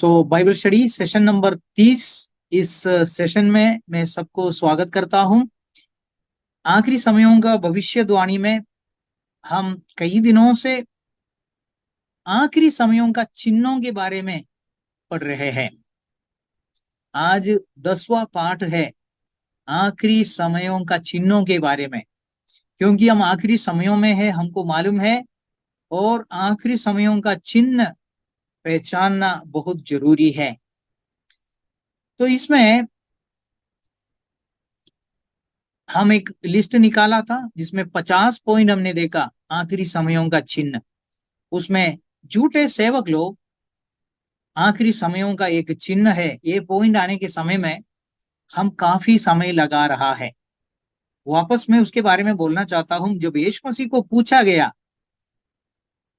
Bible study session number 30। इस session में मैं सबको स्वागत करता हूं। आखिरी समयों का भविष्यवाणी में हम कई दिनों से आखिरी समयों का चिन्हों के बारे में पढ़ रहे हैं। आज 10वां पाठ है आखिरी समयों का चिन्हों के बारे में। क्योंकि हम आखिरी समयों में है, हमको मालूम है, और आखिरी समयों का चिन्ह पहचानना बहुत जरूरी है। तो इसमें हम एक लिस्ट निकाला था जिसमें 50 पॉइंट हमने देखा आखिरी समयों का चिन्ह। उसमें झूठे सेवक लोग आखिरी समयों का एक चिन्ह है। ये पॉइंट आने के समय में हम काफी समय लगा रहा है। वापस मैं उसके बारे में बोलना चाहता हूं। जब यीशु मसीह को पूछा गया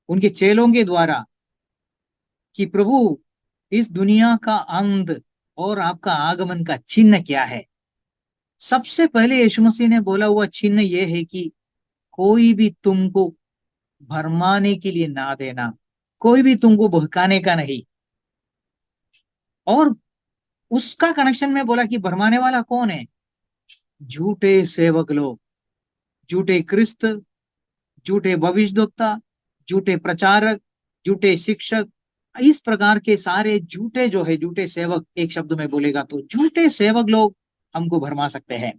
उनके चेलों के द्वारा कि प्रभु, इस दुनिया का अंत और आपका आगमन का चिन्ह क्या है, सबसे पहले यीशु मसीह ने बोला हुआ चिन्ह यह है कि कोई भी तुमको भरमाने के लिए ना देना, कोई भी तुमको बहकाने का नहीं। और उसका कनेक्शन में बोला कि भरमाने वाला कौन है? झूठे सेवक लोग, झूठे क्रिस्त, झूठे भविष्यद्वक्ता, झूठे प्रचारक, झूठे शिक्षक, इस प्रकार के सारे झूठे जो है, झूठे सेवक, एक शब्द में बोलेगा तो झूठे सेवक लोग हमको भरमा सकते हैं।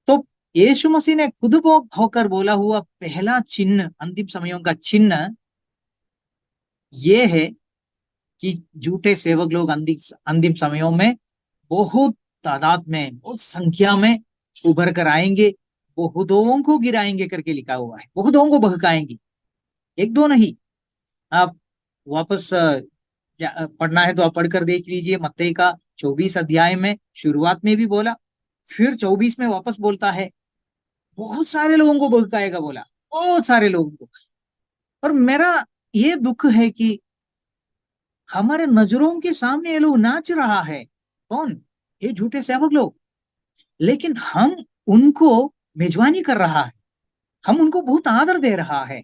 तो यीशु मसीह ने खुद होकर बोला हुआ पहला चिन्ह, अंतिम समयों का चिन्ह ये है कि झूठे सेवक लोग अंतिम अंतिम समयों में बहुत तादाद में, बहुत संख्या में उभर कर आएंगे। बहुतों को गिराएंगे करके लिखा हुआ है, बहुतों को बहकाएंगे, एक दो नहीं। आप वापस पढ़ना है तो आप पढ़कर देख लीजिए। मत्ती का 24 अध्याय में शुरुआत में भी बोला, फिर 24 में वापस बोलता है बहुत सारे लोगों को बहकाएगा, बोला बहुत सारे लोगों को। और मेरा ये दुख है कि हमारे नजरों के सामने ये लोग नाच रहा है। कौन? ये झूठे सेवक लोग। लेकिन हम उनको मेजबानी कर रहा है, हम उनको बहुत आदर दे रहा है।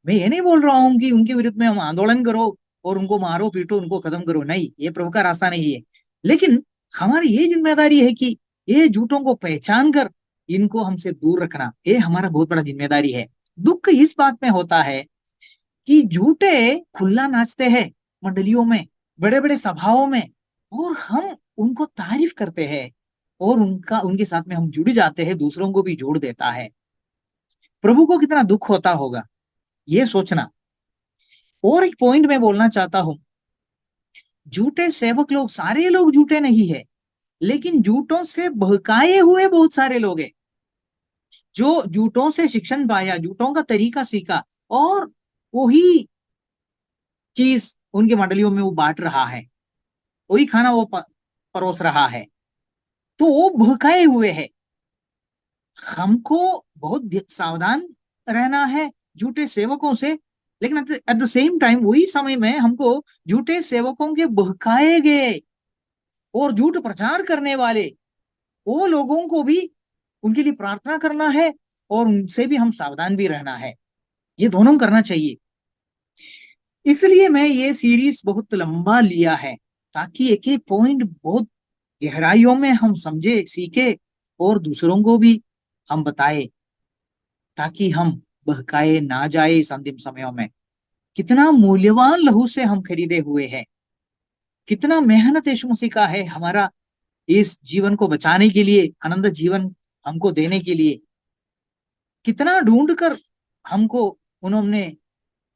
मैं ये नहीं बोल रहा हूं कि उनके विरुद्ध में हम आंदोलन करो और उनको मारो पीटो, उनको खत्म करो, नहीं, ये प्रभु का रास्ता नहीं है। लेकिन हमारी ये जिम्मेदारी है कि ये झूठों को पहचान कर इनको हमसे दूर रखना, ये हमारा बहुत बड़ा जिम्मेदारी है। दुख इस बात में होता है कि झूठे खुला नाचते हैं मंडलियों में, बड़े बड़े सभाओं में, और हम उनको तारीफ करते हैं और उनके साथ में हम जुड़ जाते हैं, दूसरों को भी जोड़ देता है। प्रभु को कितना दुख होता होगा ये सोचना। और एक पॉइंट मैं बोलना चाहता हूं, झूठे सेवक लोग, सारे लोग झूठे नहीं है, लेकिन झूठों से बहकाए हुए बहुत सारे लोग हैं जो झूठों से शिक्षण पाया, झूठों का तरीका सीखा, और वही चीज उनके मंडलियों में वो बांट रहा है, वही खाना वो परोस रहा है। तो वो भड़काए हुए है। हमको बहुत सावधान रहना है झूठे सेवकों से। लेकिन एट द सेम टाइम वही समय में हमको झूठे सेवकों के बहकाए गए और झूठ प्रचार करने वाले वो लोगों को भी, उनके लिए प्रार्थना करना है और उनसे भी हम सावधान भी रहना है। ये दोनों करना चाहिए। इसलिए मैं ये सीरीज बहुत लंबा लिया है, ताकि एक एक पॉइंट बहुत गहराइयों में हम समझे, सीखे, और दूसरों को भी हम बताए, ताकि हम बहकाए ना जाए इस अंतिम समयों में। कितना मूल्यवान लहू से हम खरीदे हुए हैं, कितना मेहनत यीशु मसीह का है हमारा इस जीवन को बचाने के लिए, आनंद जीवन हमको देने के लिए। कितना ढूंढ कर हमको उन्होंने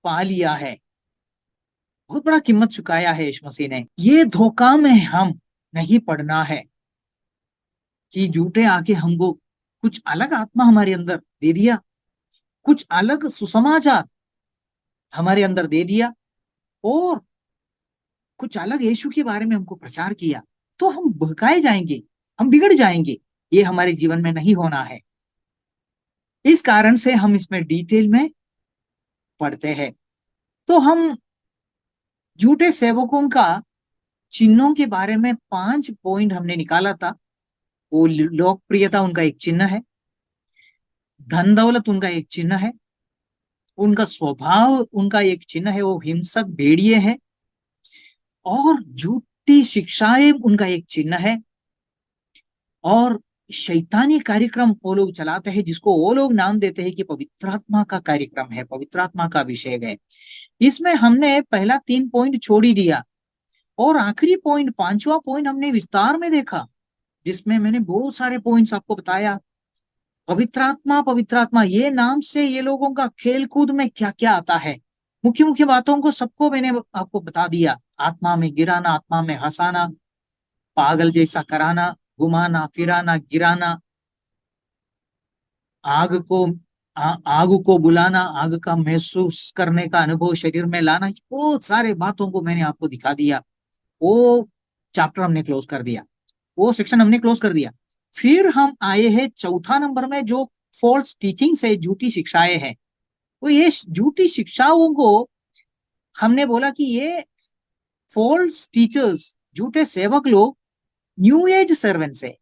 पा लिया है, बहुत बड़ा कीमत चुकाया है यीशु मसीह ने। ये धोखा में हम नहीं पड़ना है कि झूठे आके हमको कुछ अलग आत्मा हमारे अंदर दे दिया, कुछ अलग सुसमाचार हमारे अंदर दे दिया, और कुछ अलग यीशु के बारे में हमको प्रचार किया, तो हम बहकाए जाएंगे, हम बिगड़ जाएंगे। ये हमारे जीवन में नहीं होना है। इस कारण से हम इसमें डिटेल में पढ़ते हैं। तो हम झूठे सेवकों का चिन्हों के बारे में 5 पॉइंट हमने निकाला था। वो लोकप्रियता उनका एक चिन्ह है, धन दौलत उनका एक चिन्ह है, उनका स्वभाव उनका एक चिन्ह है, वो हिंसक भेड़िए है, और झूठी शिक्षाएं उनका एक चिन्ह है। और शैतानी कार्यक्रम वो लोग चलाते हैं, जिसको वो लोग नाम देते हैं कि पवित्र आत्मा का कार्यक्रम है, पवित्र आत्मा का अभिषेक है। इसमें हमने पहला 3 पॉइंट छोड़ ही दिया, और आखिरी पॉइंट, पांचवा पॉइंट हमने विस्तार में देखा, जिसमें मैंने बहुत सारे पॉइंट्स आपको बताया। पवित्र आत्मा ये नाम से ये लोगों का खेल कूद में क्या क्या आता है, मुख्य मुख्य बातों को सबको मैंने आपको बता दिया। आत्मा में गिराना, आत्मा में हंसाना, पागल जैसा कराना, घुमाना फिराना, गिराना, आग को आग को बुलाना, आग का महसूस करने का अनुभव शरीर में लाना, बहुत सारे बातों को मैंने आपको दिखा दिया। वो चैप्टर हमने क्लोज कर दिया, वो सेक्शन हमने क्लोज कर दिया। फिर हम आए हैं चौथा नंबर में, जो फॉल्स टीचिंग है, झूठी शिक्षाएं हैं। तो ये झूठी शिक्षाओं को हमने बोला कि ये फॉल्स टीचर्स, झूठे सेवक लोग न्यू एज सर्वेंट्स है।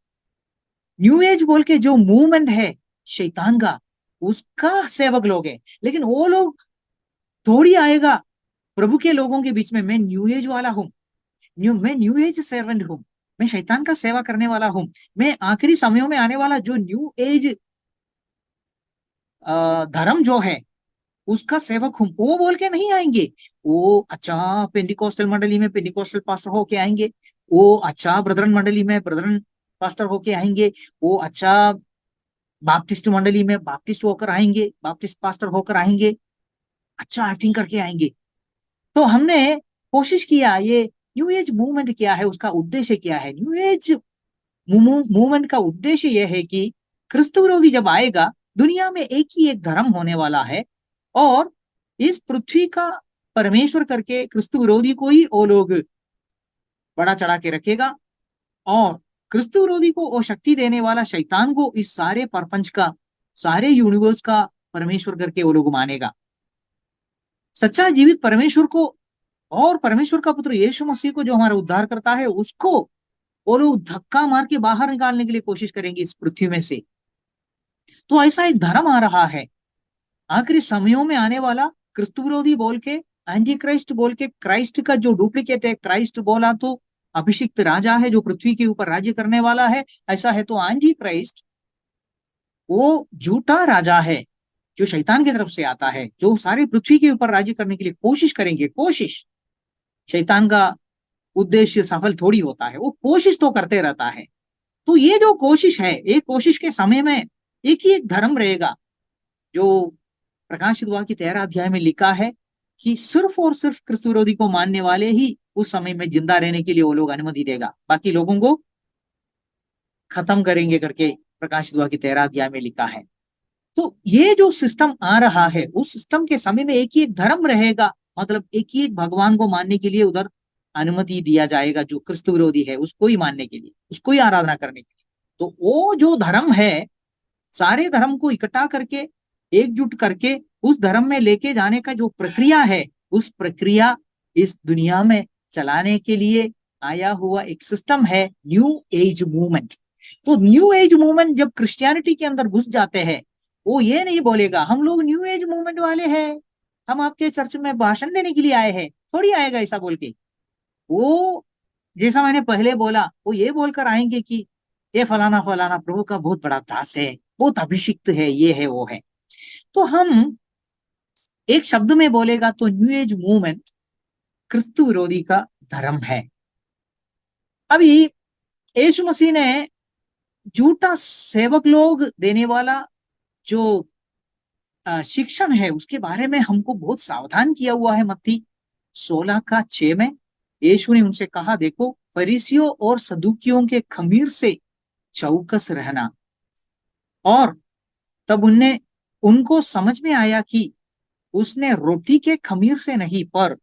न्यू एज बोल के जो मूवमेंट है शैतान का, उसका सेवक लोग है। लेकिन वो लोग थोड़ी आएगा प्रभु के लोगों के बीच में, मैं न्यू एज वाला हूँ, मैं न्यू एज सर्वेंट हूँ, मैं शैतान का सेवा करने वाला हूँ, मैं आखिरी समयों में आने वाला जो न्यू एज धर्म जो है उसका सेवक हूँ, वो बोल के नहीं आएंगे। वो अच्छा पेंटिकोस्टल मंडली में पेंटिकोस्टल पास्टर होके आएंगे, वो अच्छा ब्रदरन मंडली में ब्रदरन पास्टर होके आएंगे, वो अच्छा बाप्टिस्ट मंडली में बाप्टिस्ट होकर आएंगे, बाप्टिस्ट पास्टर होकर आएंगे, अच्छा एक्टिंग करके आएंगे। तो हमने कोशिश किया, ये न्यू एज मूवमेंट क्या है, उसका उद्देश्य क्या है। न्यू एज मूवमेंट का उद्देश्य यह है कि क्रिस्त विरोधी जब आएगा, दुनिया में एक ही एक धर्म होने वाला है, और इस पृथ्वी का परमेश्वर करके क्रिस्त विरोधी को ही वो लोग बड़ा चढ़ा के रखेगा, और क्रिस्त विरोधी को वो शक्ति देने वाला शैतान को इस सारे परपंच का, सारे यूनिवर्स का परमेश्वर करके वो लोग मानेगा। सच्चा जीवित परमेश्वर को और परमेश्वर का पुत्र यीशु मसीह को, जो हमारा उद्धार करता है, उसको वो लोग धक्का मार के बाहर निकालने के लिए कोशिश करेंगे इस पृथ्वी में से। तो ऐसा एक धर्म आ रहा है आखिरी समयों में आने वाला, क्रिस्त विरोधी बोल के, एंटी क्राइस्ट बोल के, क्राइस्ट का जो डुप्लीकेट है। क्राइस्ट बोला तो अभिषिक्त राजा है जो पृथ्वी के ऊपर राज्य करने वाला है, ऐसा है तो एंटी क्राइस्ट वो झूठा राजा है जो शैतान की तरफ से आता है, जो सारी पृथ्वी के ऊपर राज्य करने के लिए कोशिश करेंगे। कोशिश, शैतान का उद्देश्य सफल थोड़ी होता है, वो कोशिश तो करते रहता है। तो ये जो कोशिश है, एक कोशिश के समय में एक ही एक धर्म रहेगा, जो प्रकाशित वाक्य 13 अध्याय में लिखा है कि सिर्फ और सिर्फ क्रिस्त विरोधी को मानने वाले ही उस समय में जिंदा रहने के लिए वो लोग अनुमति देगा, बाकी लोगों को खत्म करेंगे करके प्रकाशित वाक्य 13 अध्याय में लिखा है। तो ये जो सिस्टम आ रहा है, उस सिस्टम के समय में एक ही एक धर्म रहेगा, मतलब एक ही एक भगवान को मानने के लिए उधर अनुमति दिया जाएगा, जो क्रिस्त विरोधी है उसको ही मानने के लिए, उसको ही आराधना करने के लिए। तो वो जो धर्म है, सारे धर्म को इकट्ठा करके, एकजुट करके उस धर्म में लेके जाने का जो प्रक्रिया है, उस प्रक्रिया इस दुनिया में चलाने के लिए आया हुआ एक सिस्टम है न्यू एज मूवमेंट। तो न्यू एज मूवमेंट जब क्रिश्चियनिटी के अंदर घुस जाते हैं, वो ये नहीं बोलेगा हम लोग न्यू एज मूवमेंट वाले हैं, हम आपके चर्च में भाषण देने के लिए आए हैं, थोड़ी आएगा ऐसा बोल के। वो, जैसा मैंने पहले बोला, वो ये बोलकर आएंगे कि ये फलाना फलाना प्रभु का बहुत बड़ा दास है, बहुत अभिषिक्त है, ये है वो है। तो हम एक शब्द में बोलेगा तो न्यू एज मूवमेंट क्रिस्त विरोधी का धर्म है। अभी यीशु मसीह ने झूठा सेवक लोग देने वाला जो शिक्षण है, उसके बारे में हमको बहुत सावधान किया हुआ है। मत्ती 16 का 6 में यीशु ने उनसे कहा, देखो फरीसियों और सदूकियों के खमीर से चौकस रहना। और तब उनने उनको समझ में आया कि उसने रोटी के खमीर से नहीं, पर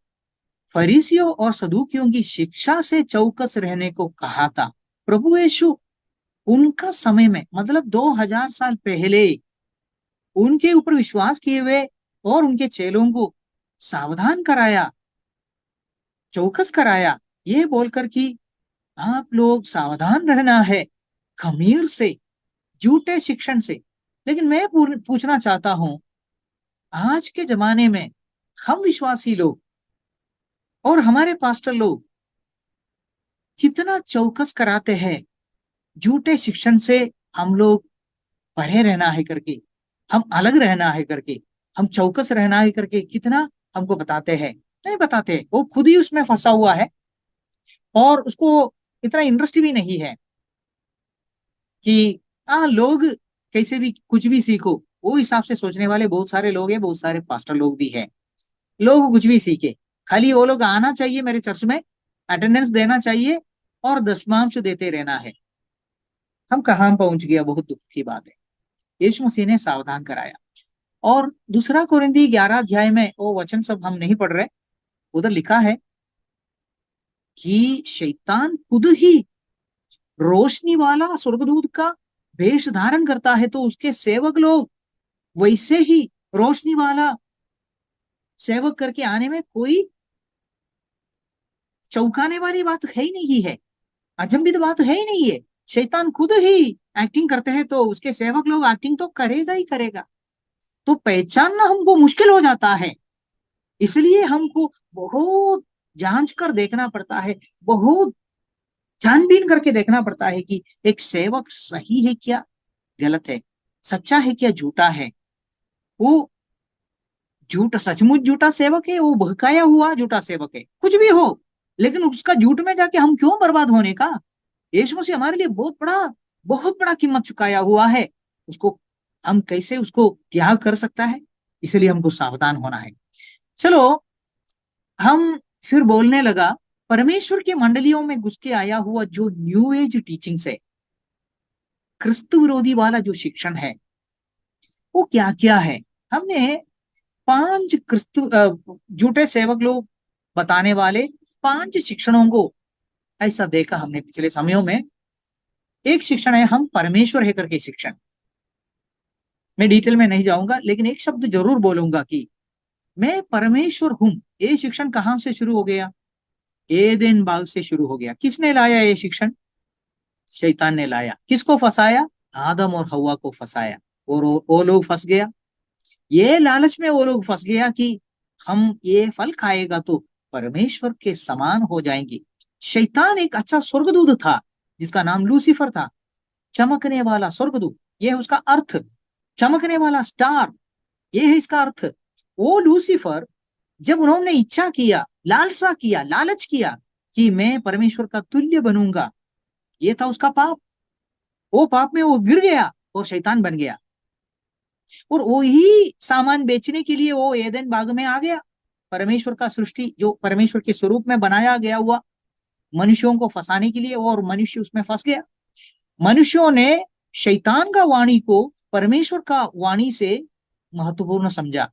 फरीसियों और सदूकियों की शिक्षा से चौकस रहने को कहा था। प्रभु यीशु उनका समय में, मतलब 2000 साल पहले, उनके ऊपर विश्वास किए हुए और उनके चेलों को सावधान कराया, चौकस कराया, ये बोलकर कि आप लोग सावधान रहना है खमीर से, झूठे शिक्षण से। लेकिन मैं पूछना चाहता हूं, आज के जमाने में हम विश्वासी लोग और हमारे पास्टर लोग कितना चौकस कराते हैं। झूठे शिक्षण से हम लोग पढ़े रहना है करके, हम अलग रहना है करके, हम चौकस रहना है करके कितना हमको बताते हैं। नहीं बताते, वो खुद ही उसमें फंसा हुआ है और उसको इतना इंटरेस्ट भी नहीं है कि हाँ लोग कैसे भी कुछ भी सीखो। वो हिसाब से सोचने वाले बहुत सारे लोग हैं, बहुत सारे पास्टर लोग भी हैं। लोग कुछ भी सीखे, खाली वो लोग आना चाहिए मेरे चर्च में, अटेंडेंस देना चाहिए और दशमांश देते रहना है। हम कहाँ पहुंच गया, बहुत दुख की बात है। यीशु मसीह ने सावधान कराया। और दूसरा कोरिंथी 11 अध्याय में वो वचन सब हम नहीं पढ़ रहे, उधर लिखा है कि शैतान खुद ही रोशनी वाला स्वर्गदूत का वेश धारण करता है, तो उसके सेवक लोग वैसे ही रोशनी वाला सेवक करके आने में कोई चौंकाने वाली बात है ही नहीं है, अचंभित बात है ही नहीं है। शैतान खुद ही एक्टिंग करते हैं तो उसके सेवक लोग एक्टिंग तो करेगा ही करेगा। तो पहचानना हमको मुश्किल हो जाता है। इसलिए हमको बहुत जांच कर देखना पड़ता है, बहुत छानबीन करके देखना पड़ता है कि एक सेवक सही है क्या गलत है, सच्चा है क्या झूठा है। वो झूठ सचमुच झूठा सेवक है, वो बहकाया हुआ झूठा सेवक है, कुछ भी हो, लेकिन उसका झूठ में जाके हम क्यों बर्बाद होने का। यीशु मसीह हमारे लिए बहुत बड़ा कीमत चुकाया हुआ है। उसको हम कैसे उसको त्याग कर सकता है। इसलिए हमको सावधान होना है। चलो, हम फिर बोलने लगा परमेश्वर की मंडलियों में घुस के आया हुआ जो न्यू एज टीचिंग्स है, क्रिस्तु विरोधी वाला जो शिक्षण है, वो क्या क्या है। हमने पांच झूठे सेवक लोग बताने वाले पांच शिक्षणों को ऐसा देखा हमने पिछले समयों में। एक शिक्षण है हम परमेश्वर है करके शिक्षण। मैं डिटेल में नहीं जाऊंगा, लेकिन एक शब्द जरूर बोलूंगा कि मैं परमेश्वर हूं। ये शिक्षण कहां से शुरू हो गया? एदेन बाग से शुरू हो गया। किसने लाया ये शिक्षण? शैतान ने लाया। किसको फंसाया? आदम और हवा को फंसाया। और वो लोग फंस गया, ये लालच में वो लोग फंस गया कि हम ये फल खाएगा तो परमेश्वर के समान हो जाएंगे। शैतान एक अच्छा स्वर्गदूत था जिसका नाम लूसीफर था, चमकने वाला स्वर्गदूत, ये है उसका अर्थ। चमकने वाला स्टार, ये है इसका अर्थ। वो लूसीफर, जब उन्होंने इच्छा किया, लालसा किया, लालच किया कि मैं परमेश्वर का तुल्य बनूंगा, ये था उसका पाप। वो पाप में वो गिर गया और शैतान बन गया। और वही सामान बेचने के लिए वो एदन बाग में आ गया। परमेश्वर का सृष्टि जो परमेश्वर के स्वरूप में बनाया गया हुआ मनुष्यों को फंसाने के लिए, और मनुष्य उसमें फंस गया। मनुष्यों ने शैतान का वाणी को परमेश्वर का वाणी से महत्वपूर्ण समझा,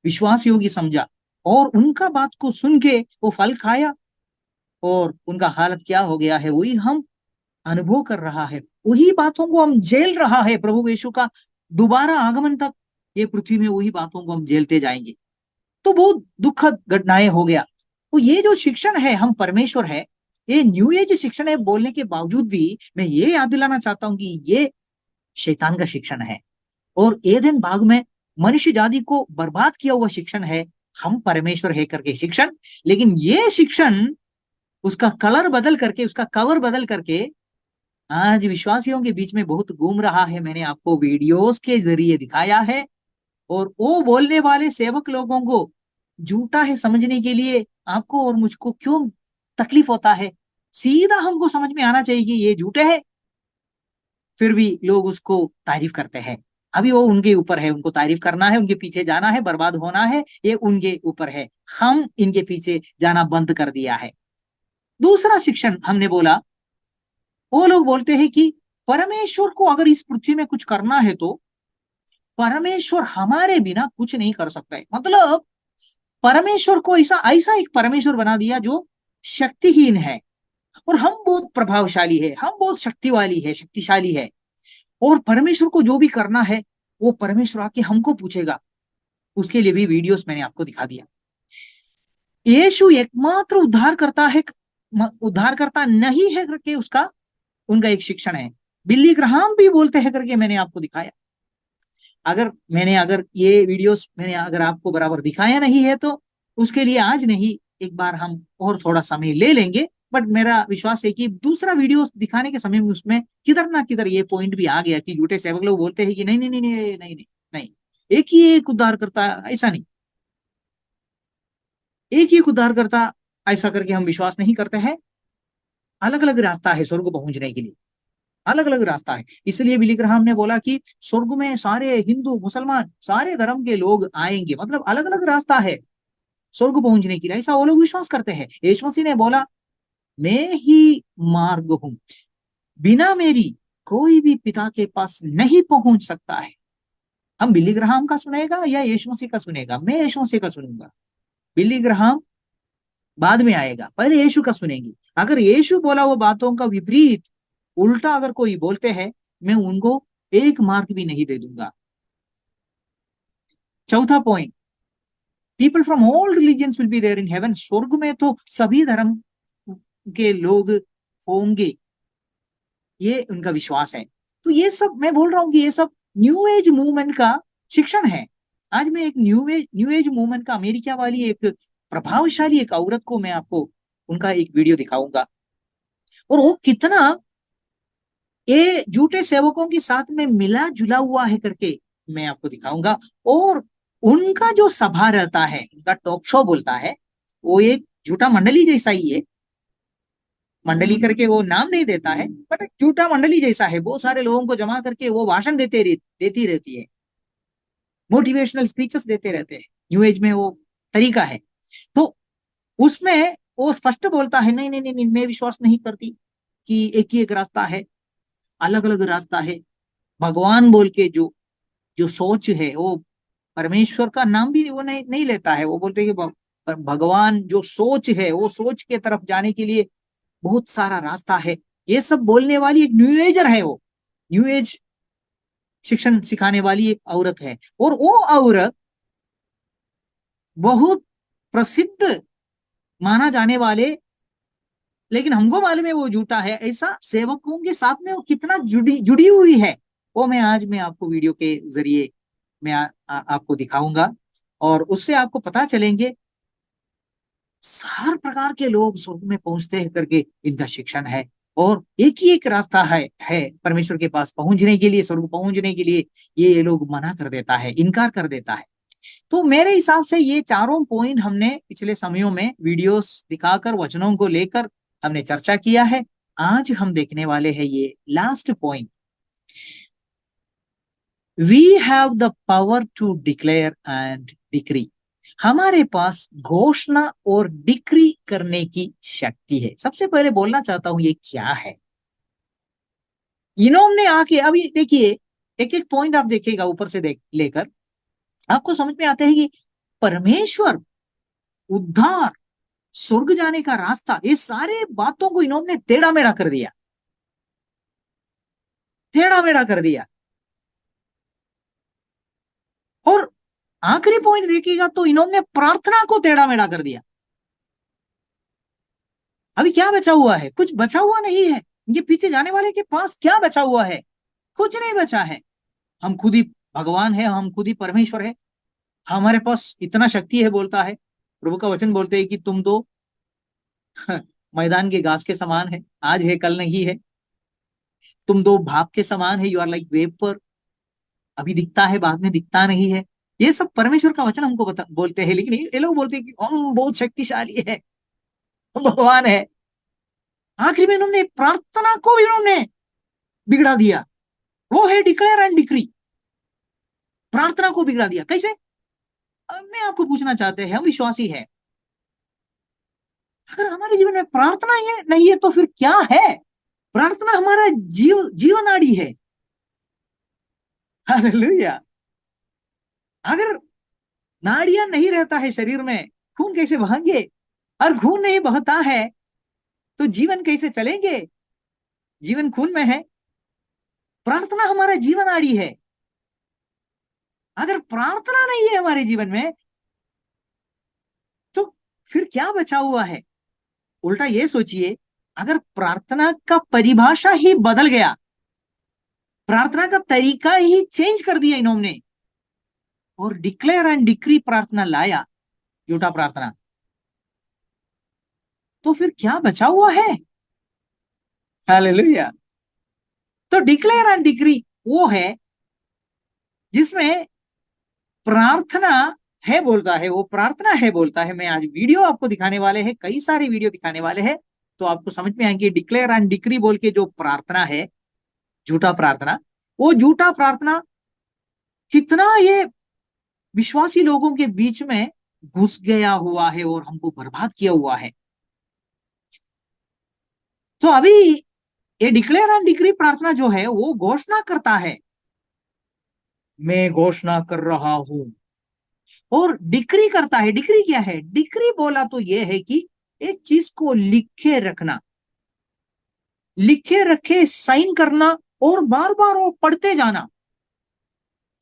विश्वास योग्य समझा, और उनका बात को सुन के वो फल खाया। और उनका हालत क्या हो गया है वही हम अनुभव कर रहा है, वही बातों को हम झेल रहा है। प्रभु यीशु का दोबारा आगमन तक ये पृथ्वी में वही बातों को हम झेलते जाएंगे। तो बहुत दुखद घटनाएं हो गया। तो ये जो शिक्षण है हम परमेश्वर है, ये न्यू एज शिक्षण है बोलने के बावजूद भी मैं ये याद दिलाना चाहता हूं कि ये शैतान का शिक्षण है। और एदेन बाग में मनुष्य जाति को बर्बाद किया हुआ शिक्षण है हम परमेश्वर है करके शिक्षण। लेकिन ये शिक्षण उसका कलर बदल करके, उसका कवर बदल करके आज विश्वासियों के बीच में बहुत घूम रहा है। मैंने आपको वीडियोस के जरिए दिखाया है। और वो बोलने वाले सेवक लोगों को झूठा है समझने के लिए आपको और मुझको क्यों तकलीफ होता है? सीधा हमको समझ में आना चाहिए कि ये झूठे है, फिर भी लोग उसको तारीफ करते हैं। अभी वो उनके ऊपर है, उनको तारीफ करना है, उनके पीछे जाना है, बर्बाद होना है, ये उनके ऊपर है। हम इनके पीछे जाना बंद कर दिया है। दूसरा शिक्षण हमने बोला, वो लोग बोलते हैं कि परमेश्वर को अगर इस पृथ्वी में कुछ करना है तो परमेश्वर हमारे बिना कुछ नहीं कर सकता है। मतलब परमेश्वर को ऐसा ऐसा एक परमेश्वर बना दिया जो शक्तिहीन है, और हम बहुत प्रभावशाली है, हम बहुत शक्तिवाली है, शक्तिशाली है। और परमेश्वर को जो भी करना है वो परमेश्वर आके हमको पूछेगा। उसके लिए भी वीडियोस मैंने आपको दिखा दिया। यीशु एकमात्र उद्धार करता है, उद्धार करता नहीं है करके उसका उनका एक शिक्षण है। बिल्ली ग्राहम भी बोलते हैं करके मैंने आपको दिखाया। अगर ये वीडियोस मैंने अगर आपको बराबर दिखाया नहीं है तो उसके लिए आज नहीं, एक बार हम और थोड़ा समय ले लेंगे, बट मेरा विश्वास है कि दूसरा वीडियो दिखाने के समय में उसमें किधर ना किधर ये पॉइंट भी आ गया कि झूठे सेवक लोग बोलते हैं कि नहीं नहीं नहीं नहीं नहीं नहीं, नहीं, एक ही एक उद्धार करता, ऐसा नहीं, एक ही एक उद्धार करता ऐसा करके हम विश्वास नहीं करते हैं। अलग अलग रास्ता है स्वर्ग पहुंचने के लिए, अलग अलग रास्ता है। इसलिए बिली ग्राहम ने बोला कि स्वर्ग में सारे हिंदू मुसलमान सारे धर्म के लोग आएंगे, मतलब अलग अलग रास्ता है स्वर्ग पहुंचने के लिए, ऐसा वो लोग विश्वास करते हैं। यीशु मसीह ने बोला मैं ही मार्ग हूं, बिना मेरी कोई भी पिता के पास नहीं पहुंच सकता है। हम बिली ग्राहम का सुनेगा या यीशु मसीह का सुनेगा? मैं यीशु मसीह का सुनूंगा। बिली ग्राहम बाद में आएगा, पहले यीशु का सुनेंगे। अगर यीशु बोला वो बातों का विपरीत उल्टा अगर कोई बोलते हैं, मैं उनको एक मार्क भी नहीं दे दूंगा। चौथा point, people from all religions will be there in heaven. स्वर्ग में तो सभी धर्म के लोग होंगे, ये उनका विश्वास है। तो ये सब मैं बोल रहा हूँ कि ये सब न्यू एज मूवमेंट का शिक्षण है। आज मैं एक न्यू एज मूवमेंट का अमेरिका वाली एक प्रभावशाली एक औरत को मैं आपको उनका एक वीडियो दिखाऊंगा, और वो कितना ये झूठे सेवकों के साथ में मिला जुला हुआ है करके मैं आपको दिखाऊंगा। और उनका जो सभा रहता है, उनका टॉक शो बोलता है, वो एक झूठा मंडली जैसा ही है। मंडली करके वो नाम नहीं देता है, बट एक झूठा मंडली जैसा है, बहुत सारे लोगों को जमा करके वो भाषण देती रहती है, मोटिवेशनल स्पीचेस देते रहते हैं। न्यू एज में वो तरीका है। तो उसमें वो स्पष्ट बोलता है नहीं नहीं नहीं नहीं, मैं विश्वास नहीं करती कि एक ही एक रास्ता है, अलग अलग रास्ता है। भगवान बोल के जो जो सोच है वो परमेश्वर का नाम भी वो नहीं नहीं लेता है। वो बोलते हैं कि भगवान जो सोच है वो सोच के तरफ जाने के लिए बहुत सारा रास्ता है। ये सब बोलने वाली एक न्यू एजर है, वो न्यू एज शिक्षण सिखाने वाली एक औरत है। और वो औरत बहुत प्रसिद्ध माना जाने वाले, लेकिन हमको मालूम है वो झूठा है, ऐसा सेवकों के साथ में वो कितना जुड़ी जुड़ी हुई है, वो मैं आपको वीडियो के जरिए मैं आपको दिखाऊंगा। और उससे आपको पता चलेंगे हर प्रकार के लोग स्वर्ग में पहुंचते हैं करके इनका शिक्षण है। और एक ही एक रास्ता है परमेश्वर के पास पहुंचने के लिए, स्वर्ग पहुंचने के लिए। ये लोग मना कर देता है, इनकार कर देता है। तो मेरे हिसाब से ये चारों पॉइंट हमने पिछले समयों में वीडियोस दिखाकर वचनों को लेकर हमने चर्चा किया है। आज हम देखने वाले हैं ये last point, we have the power to declare and decree. हमारे पास घोषणा और डिक्री करने की शक्ति है। सबसे पहले बोलना चाहता हूं ये क्या है। इन्होंने आके अभी देखिए, एक एक पॉइंट आप देखिएगा ऊपर से देख लेकर आपको समझ में आता है कि परमेश्वर, उद्धार, स्वर्ग जाने का रास्ता, ये सारे बातों को इन्होंने टेढ़ा मेढ़ा कर दिया, टेढ़ा मेढ़ा कर दिया। और आखिरी पॉइंट देखिएगा तो इन्होंने प्रार्थना को टेढ़ा मेढ़ा कर दिया। अभी क्या बचा हुआ है? कुछ बचा हुआ नहीं है। ये पीछे जाने वाले के पास क्या बचा हुआ है? कुछ नहीं बचा है। हम खुद ही भगवान है, हम खुद ही परमेश्वर है, हमारे पास इतना शक्ति है। बोलता है प्रभु का वचन, बोलते हैं कि तुम तो मैदान के घास के समान है, आज है कल नहीं है। तुम दो भाप के समान है, यू आर लाइक वेपर, अभी दिखता है बाद में दिखता नहीं है। ये सब परमेश्वर का वचन हमको बोलते हैं। लेकिन ये लोग बोलते हैं कि हम बहुत शक्तिशाली है, हम भगवान है। आखिर में इन्होंने प्रार्थना को इन्होंने बिगड़ा दिया। वो है डिक्लेयर एंड डिक्री, प्रार्थना को बिगड़ा दिया। कैसे? अब मैं आपको पूछना चाहते हैं, हम विश्वासी है, अगर हमारे जीवन में प्रार्थना ही है नहीं है तो फिर क्या है? प्रार्थना हमारा जीवन आड़ी है। हालेलुया। अगर नाड़ियां नहीं रहता है शरीर में, खून कैसे बहेंगे? और खून नहीं बहता है तो जीवन कैसे चलेंगे? जीवन खून में है। प्रार्थना हमारा जीवन आड़ी है। अगर प्रार्थना नहीं है हमारे जीवन में तो फिर क्या बचा हुआ है? उल्टा ये सोचिए, अगर प्रार्थना का परिभाषा ही बदल गया, प्रार्थना का तरीका ही चेंज कर दिया इन्होंने, और डिक्लेयर एंड डिक्री प्रार्थना लाया, झूठा प्रार्थना, तो फिर क्या बचा हुआ है? हालेलुया। तो डिक्लेयर एंड डिक्री वो है जिसमें प्रार्थना है बोलता है, वो प्रार्थना है बोलता है। मैं आज वीडियो आपको दिखाने वाले हैं, कई सारे वीडियो दिखाने वाले हैं, तो आपको समझ में आएंगे डिक्लेयर एंड डिक्री बोल के जो प्रार्थना है, झूठा प्रार्थना, वो झूठा प्रार्थना कितना ये विश्वासी लोगों के बीच में घुस गया हुआ है और हमको बर्बाद किया हुआ है। तो अभी ये डिक्लेयर एंड डिक्री प्रार्थना जो है वो घोषणा करता है, मैं घोषणा कर रहा हूं, और डिक्री करता है। डिक्री क्या है? डिक्री बोला तो ये है कि एक चीज को लिखे रखना, लिखे रखे साइन करना, और बार बार वो पढ़ते जाना।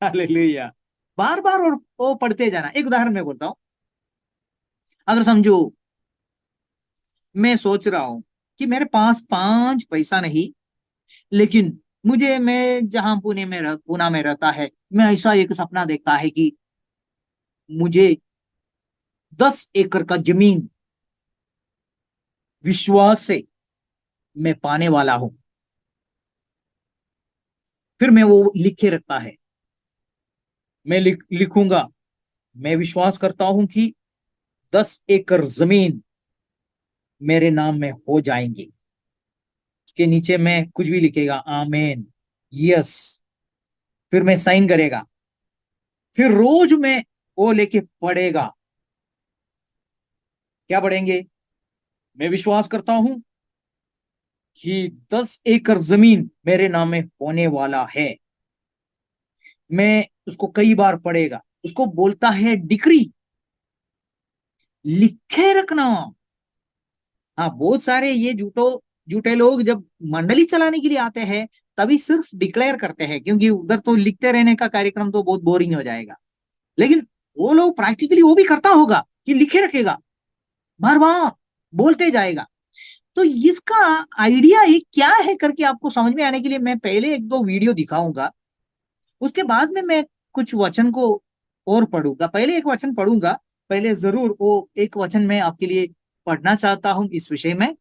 हालेलुया। बार बार और वो पढ़ते जाना। एक उदाहरण मैं बोलता हूं। अगर समझो मैं सोच रहा हूं कि मेरे पास 5 पैसा नहीं, लेकिन मुझे, मैं जहां पूना में रहता है, मैं ऐसा एक सपना देखता है कि मुझे 10 एकड़ का जमीन विश्वास से मैं पाने वाला हूं। फिर मैं वो लिखे रखता है, मैं लिखूंगा, मैं विश्वास करता हूं कि 10 एकड़ जमीन मेरे नाम में हो जाएंगी। उसके नीचे मैं कुछ भी लिखेगा, आमेन, यस। फिर मैं साइन करेगा, फिर रोज मैं वो लेके पढ़ेगा। क्या पढ़ेंगे? मैं विश्वास करता हूं कि 10 एकड़ जमीन मेरे नाम में होने वाला है। मैं उसको कई बार पढ़ेगा, उसको बोलता है डिक्री, लिखे रखना। हाँ, बहुत सारे ये झूठे लोग जब मंडली चलाने के लिए आते हैं तभी सिर्फ डिक्लेयर करते हैं, क्योंकि उधर तो लिखते रहने का कार्यक्रम तो बहुत बोरिंग हो जाएगा। लेकिन वो लोग प्रैक्टिकली वो भी करता होगा कि लिखे रखेगा, बार बार बोलते जाएगा। तो इसका आइडिया ये क्या है करके आपको समझ में आने के लिए मैं पहले एक दो वीडियो दिखाऊंगा, उसके बाद में मैं कुछ वचन को और पढ़ूंगा। पहले एक वचन पढ़ूंगा, पहले जरूर वो एक वचन मैं आपके लिए पढ़ना चाहता हूं इस विषय में।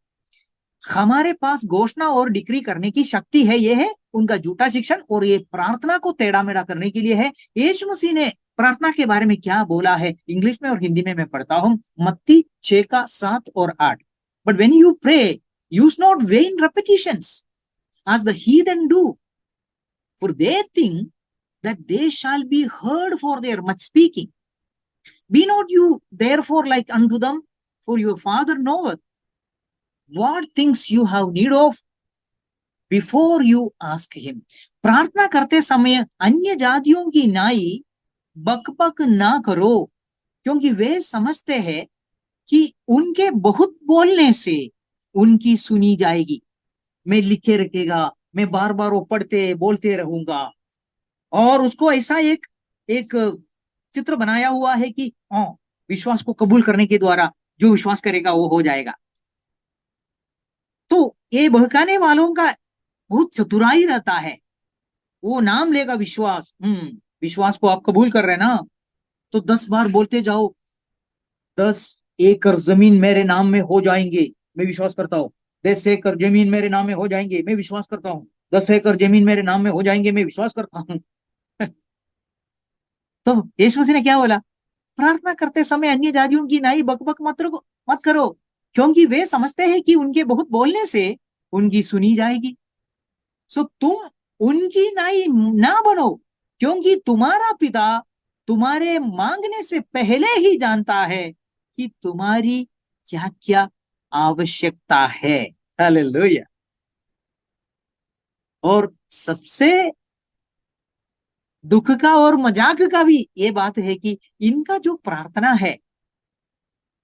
हमारे पास घोषणा और डिक्री करने की शक्ति है, ये है उनका झूठा शिक्षण, और ये प्रार्थना को टेढ़ा मेढ़ा करने के लिए है। यीशु मसीह ने प्रार्थना के बारे में क्या बोला है, इंग्लिश में और हिंदी में मैं पढ़ता हूं। मत्ती 6 का 7 और 8। But when you pray, use not vain repetitions as the heathen do, for they think that they shall be heard for their much speaking. Be not you therefore like unto them, for your Father knoweth what things you have need of before you ask him. प्रार्थना करते समय अन्य जातियों की नाई बकबक ना करो, क्योंकि वे समझते हैं कि उनके बहुत बोलने से उनकी सुनी जाएगी। मैं लिखे रखेगा, मैं बार बार वो पढ़ते बोलते रहूंगा, और उसको ऐसा एक एक चित्र बनाया हुआ है कि हाँ, विश्वास को कबूल करने के द्वारा जो विश्वास करेगा वो हो जाएगा। तो ये बहकाने वालों का बहुत चतुराई रहता है। वो नाम लेगा विश्वास, विश्वास को आप कबूल कर रहे हैं ना, तो 10 बार बोलते जाओ, 10 एकड़ जमीन मेरे नाम में हो जाएंगे, मैं विश्वास करता हूँ। 10 एकड़ जमीन मेरे नाम में हो जाएंगे, मैं विश्वास करता हूँ। 10 एकड़ जमीन मेरे नाम में हो जाएंगे, मैं विश्वास करता हूँ। तो यीशु मसीह ने क्या बोला? प्रार्थना करते समय अन्य जातियों की नाई बकबक मत करो, क्योंकि वे समझते हैं कि उनके बहुत बोलने से उनकी सुनी जाएगी। सो तुम उनकी नाई ना बनो, क्योंकि तुम्हारा पिता तुम्हारे मांगने से पहले ही जानता है कि तुम्हारी क्या क्या आवश्यकता है। हालेलुया। और सबसे दुख का और मजाक का भी ये बात है कि इनका जो प्रार्थना है,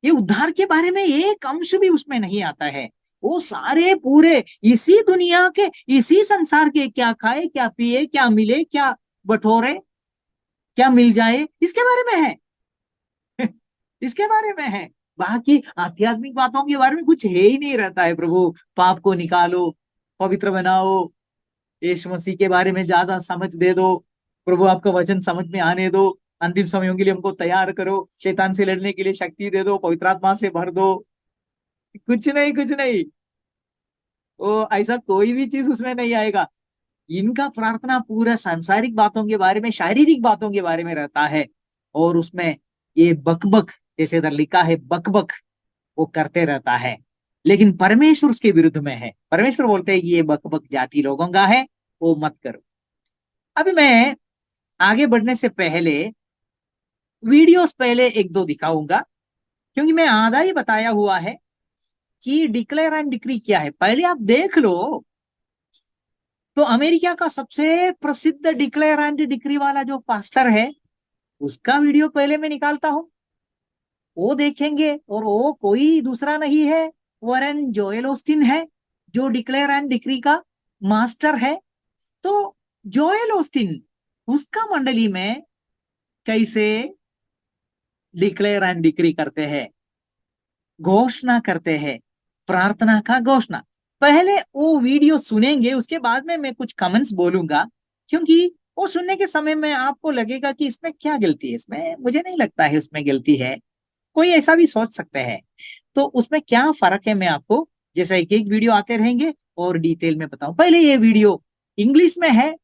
ये उद्धार के बारे में एक अंश भी उसमें नहीं आता है। वो सारे पूरे इसी दुनिया के, इसी संसार के, क्या खाए क्या पिए क्या मिले क्या बटोरे क्या मिल जाए, इसके बारे में है। इसके बारे में है। बाकी आध्यात्मिक बातों के बारे में कुछ है ही नहीं रहता है। प्रभु पाप को निकालो, पवित्र बनाओ, यीशु मसीह के बारे में ज्यादा समझ दे दो, प्रभु आपका वचन समझ में आने दो, अंतिम समयों के लिए हमको तैयार करो, शैतान से लड़ने के लिए शक्ति दे दो, पवित्र आत्मा से भर दो। कुछ नहीं, कुछ नहीं। वो ऐसा कोई भी चीज उसमें नहीं आएगा। इनका प्रार्थना पूरा सांसारिक बातों के बारे में, शारीरिक बातों के बारे में रहता है। और उसमें ये बकबक, जैसे इधर लिखा है बकबक, वो करते रहता है। लेकिन परमेश्वर उसके विरुद्ध में है। परमेश्वर बोलते हैं कि ये बकबक जाति लोगों का है, वो मत करो। अभी मैं आगे बढ़ने से पहले वीडियोस पहले एक दो दिखाऊंगा, क्योंकि मैं आधा ही बताया हुआ है कि डिक्लेयर एंड डिक्री क्या है, पहले आप देख लो। तो अमेरिका का सबसे प्रसिद्ध डिक्लेयर एंड डिक्री वाला जो पास्टर है, उसका वीडियो पहले मैं निकालता हूं, वो देखेंगे। और वो कोई दूसरा नहीं है, वॉरेन जोएल ऑस्टिन है, जो डिक्लेयर एंड डिक्री का मास्टर है। तो जोएल ऑस्टिन, उसका मंडली में कैसे डिक्लेयर एंड डिक्री करते हैं, घोषणा करते हैं, प्रार्थना का घोषणा। पहले वो वीडियो सुनेंगे, उसके बाद में मैं कुछ कमेंट्स बोलूंगा। क्योंकि वो सुनने के समय में आपको लगेगा कि इसमें क्या गलती है, इसमें मुझे नहीं लगता है उसमें गलती है। कोई ऐसा भी सोच सकते हैं। तो उसमें क्या फर्क है, मैं आपको जैसा एक एक वीडियो आते रहेंगे और डिटेल में बताऊं। पहले ये वीडियो इंग्लिश में है।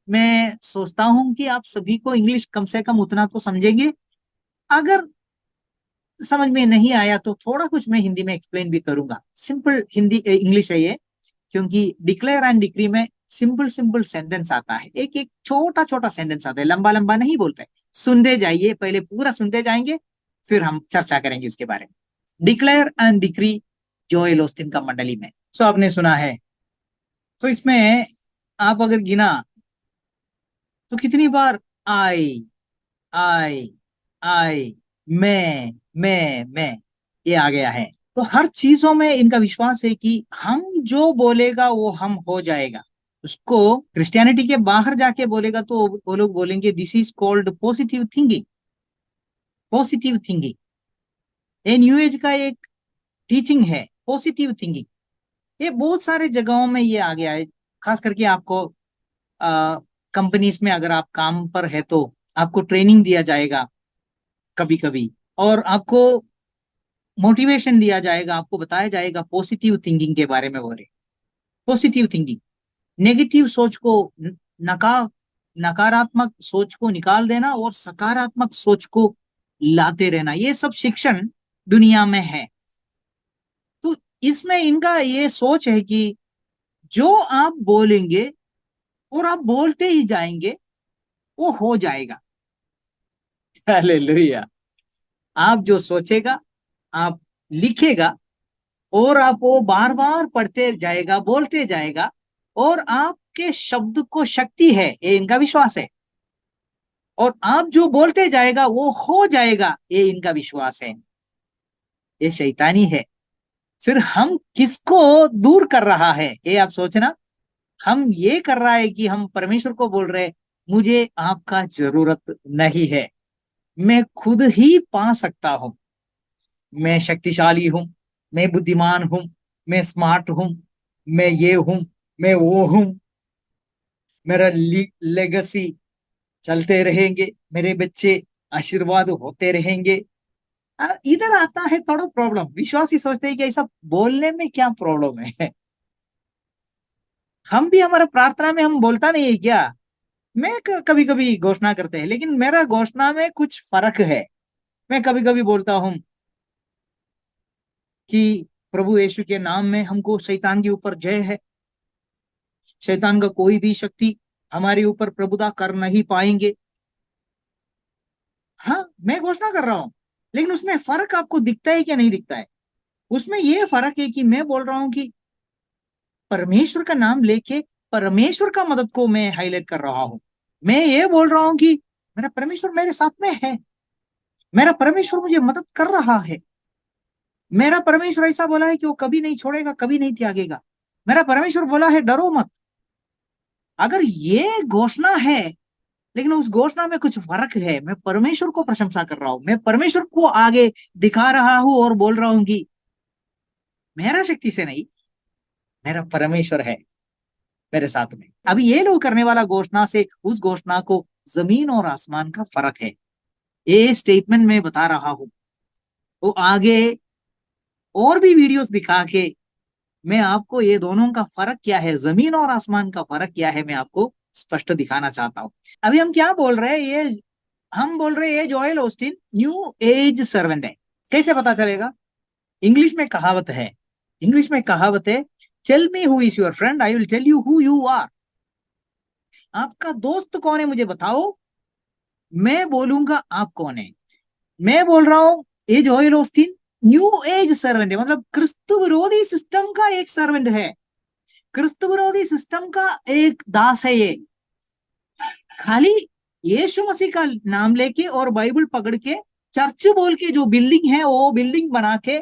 मैं सोचता हूं कि आप सभी को इंग्लिश कम से कम उतना तो समझेंगे। अगर समझ में नहीं आया तो थोड़ा कुछ मैं हिंदी में एक्सप्लेन भी करूंगा। सिंपल हिंदी इंग्लिश है ये। क्योंकि डिक्लेयर एंड डिक्री में सिंपल सिंपल सेंटेंस आता है, एक एक छोटा छोटा सेंटेंस आता है, लंबा लंबा नहीं बोलते। सुनते जाइए, पहले पूरा सुनते जाएंगे, फिर हम चर्चा करेंगे उसके बारे में। Declare and decree Joel Austin का मंडली में, सो आपने सुना है। तो इसमें आप अगर गिना तो कितनी बार आई, आई, आई, मैं ये आ गया है। तो हर चीजों में इनका विश्वास है कि हम जो बोलेगा वो हम हो जाएगा। उसको क्रिश्चियनिटी के बाहर जाके बोलेगा तो वो लोग बोलेंगे this is called positive thinking. Positive thinking ये न्यू एज का एक टीचिंग है, पॉजिटिव थिंकिंग। ये बहुत सारे जगहों में ये आ गया है। खास करके आपको कंपनीज में अगर आप काम पर है तो आपको ट्रेनिंग दिया जाएगा कभी कभी, और आपको मोटिवेशन दिया जाएगा, आपको बताया जाएगा पॉजिटिव थिंकिंग के बारे में। बोले पॉजिटिव थिंकिंग, नेगेटिव सोच को नका नकारात्मक सोच को निकाल देना और सकारात्मक सोच को लाते रहना, ये सब शिक्षण दुनिया में है। तो इसमें इनका ये सोच है कि जो आप बोलेंगे और आप बोलते ही जाएंगे, वो हो जाएगा। हालेलुया। आप जो सोचेगा, आप लिखेगा, और आप वो बार बार पढ़ते जाएगा, बोलते जाएगा, और आपके शब्द को शक्ति है, ये इनका विश्वास है। और आप जो बोलते जाएगा वो हो जाएगा, ये इनका विश्वास है। ये शैतानी है। फिर हम किसको दूर कर रहा है, ये आप सोचना। हम ये कर रहा है कि हम परमेश्वर को बोल रहे हैं मुझे आपका जरूरत नहीं है, मैं खुद ही पा सकता हूं, मैं शक्तिशाली हूं, मैं बुद्धिमान हूं, मैं स्मार्ट हूं, मैं ये हूं, मैं वो हूं, मेरा लेगेसी चलते रहेंगे, मेरे बच्चे आशीर्वाद होते रहेंगे। इधर आता है थोड़ा प्रॉब्लम। विश्वासी सोचते हैं कि ऐसा बोलने में क्या प्रॉब्लम है। हम भी हमारा प्रार्थना में हम बोलता नहीं है क्या। मैं कभी कभी घोषणा करते हैं, लेकिन मेरा घोषणा में कुछ फर्क है। मैं कभी कभी बोलता हूं कि प्रभु यीशु के नाम में हमको शैतान के ऊपर जय है, शैतान का कोई भी शक्ति हमारे ऊपर प्रभुता कर नहीं पाएंगे। हाँ, मैं घोषणा कर रहा हूं, लेकिन उसमें फर्क आपको दिखता है क्या, नहीं दिखता है। उसमें यह फर्क है कि मैं बोल रहा हूं कि परमेश्वर का नाम लेके परमेश्वर का मदद को मैं हाईलाइट कर रहा हूं। मैं ये बोल रहा हूं कि मेरा परमेश्वर मेरे साथ में है, मेरा परमेश्वर मुझे मदद कर रहा है, मेरा परमेश्वर ऐसा बोला है कि वो कभी नहीं छोड़ेगा, कभी नहीं त्यागेगा, मेरा परमेश्वर बोला है डरो मत। अगर ये घोषणा है, लेकिन उस घोषणा में कुछ फर्क है, मैं परमेश्वर को प्रशंसा कर रहा हूं, मैं परमेश्वर को आगे दिखा रहा हूं और बोल रहा हूं कि मेरा शक्ति से नहीं, मेरा परमेश्वर है मेरे साथ में। अभी ये लोग करने वाला घोषणा से उस घोषणा को जमीन और आसमान का फर्क है। ये स्टेटमेंट मैं बता रहा हूं। वो आगे और भी वीडियोस दिखा के मैं आपको ये दोनों का फर्क क्या है, जमीन और आसमान का फर्क क्या है, मैं आपको स्पष्ट दिखाना चाहता हूँ। अभी हम क्या बोल रहे हैं, ये हम बोल रहे हैं ये Joel Austin new age servant है। कैसे पता चलेगा? इंग्लिश में कहावत है, इंग्लिश में कहावत है, tell me who is your friend, I will tell you who you are. आपका दोस्त कौन है मुझे बताओ, मैं बोलूंगा आप कौन है। मैं बोल रहा हूं ये Joel Austin new age servant है, मतलब क्रिस्तु विरोधी सिस्टम का एक सर्वेंट है, क्रिस्तु विरोधी सिस्टम का एक दास है ये। खाली यीशु मसीह का नाम लेके और बाइबल पकड़ के चर्च बोल के जो बिल्डिंग है वो बिल्डिंग बना के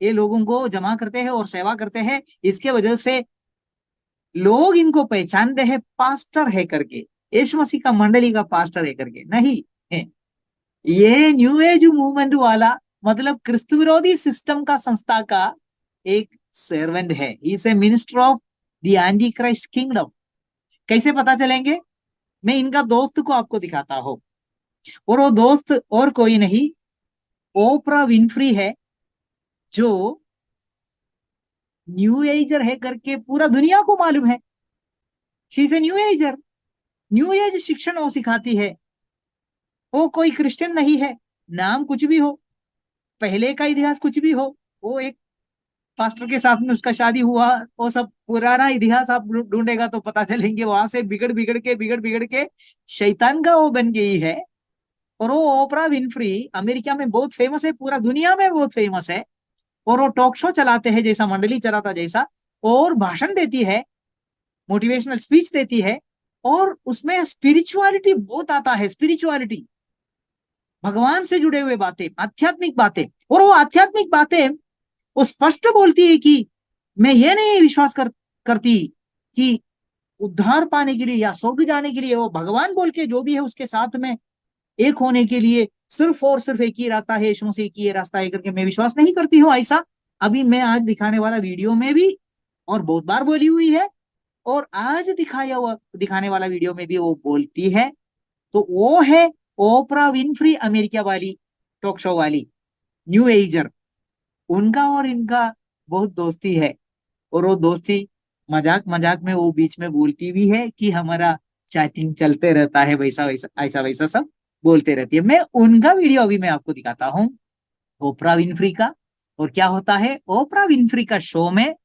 ये लोगों को जमा करते हैं और सेवा करते हैं। इसके वजह से लोग इनको पहचानते हैं पास्टर है करके, यीशु मसीह का मंडली का पास्टर है करके नहीं है। ये न्यू एज मूवमेंट वाला मतलब क्रिस्तु विरोधी सिस्टम का संस्था का एक सर्वेंट है, is a minister of the anti Christ kingdom. कैसे पता चलेंगे? मैं इनका दोस्त को आपको दिखाता हूँ, और वो दोस्त और कोई नहीं, ओपरा विनफ्री है, जो न्यू एजर है करके पूरा दुनिया को मालूम है। She is a new ager, new age शिक्षण वो सिखाती है। वो कोई क्रिश्चियन नहीं है, नाम कुछ भी हो, पहले का इतिहास कुछ भी हो, वो एक पास्टर के साथ में उसका शादी हुआ, वो सब पुराना इतिहास आप ढूंढेगा तो पता चलेंगे, वहां से बिगड़ बिगड़ के शैतान का वो बन गई है। और वो ओपरा विनफ्री अमेरिका में बहुत फेमस है, पूरा दुनिया में बहुत फेमस है। और वो टॉक शो चलाते हैं जैसा मंडली चलाता जैसा, और भाषण देती है, मोटिवेशनल स्पीच देती है, और उसमें स्पिरिचुअलिटी बहुत आता है, स्पिरिचुअलिटी, भगवान से जुड़े हुए बातें, आध्यात्मिक बातें। और वो आध्यात्मिक बातें वो स्पष्ट बोलती है कि मैं ये नहीं विश्वास करती कि उद्धार पाने के लिए या स्वर्ग जाने के लिए वो भगवान बोल के जो भी है उसके साथ में एक होने के लिए सिर्फ और सिर्फ एक ही रास्ता है, यीशु मसीह एक ही रास्ता है करके मैं विश्वास नहीं करती हूँ ऐसा। अभी मैं आज दिखाने वाला वीडियो में भी और बहुत बार बोली हुई है, और आज दिखाया हुआ दिखाने वाला वीडियो में भी वो बोलती है। तो वो है ओपरा विनफ्री, अमेरिका वाली टॉक शो वाली न्यू एजर। उनका और इनका बहुत दोस्ती है, और वो दोस्ती मजाक मजाक में वो बीच में बोलती भी है कि हमारा चैटिंग चलते रहता है, वैसा वैसा ऐसा वैसा सब बोलते रहती है। मैं उनका वीडियो अभी मैं आपको दिखाता हूँ, ओपरा विनफ्री का। और क्या होता है, ओपरा विनफ्री का शो में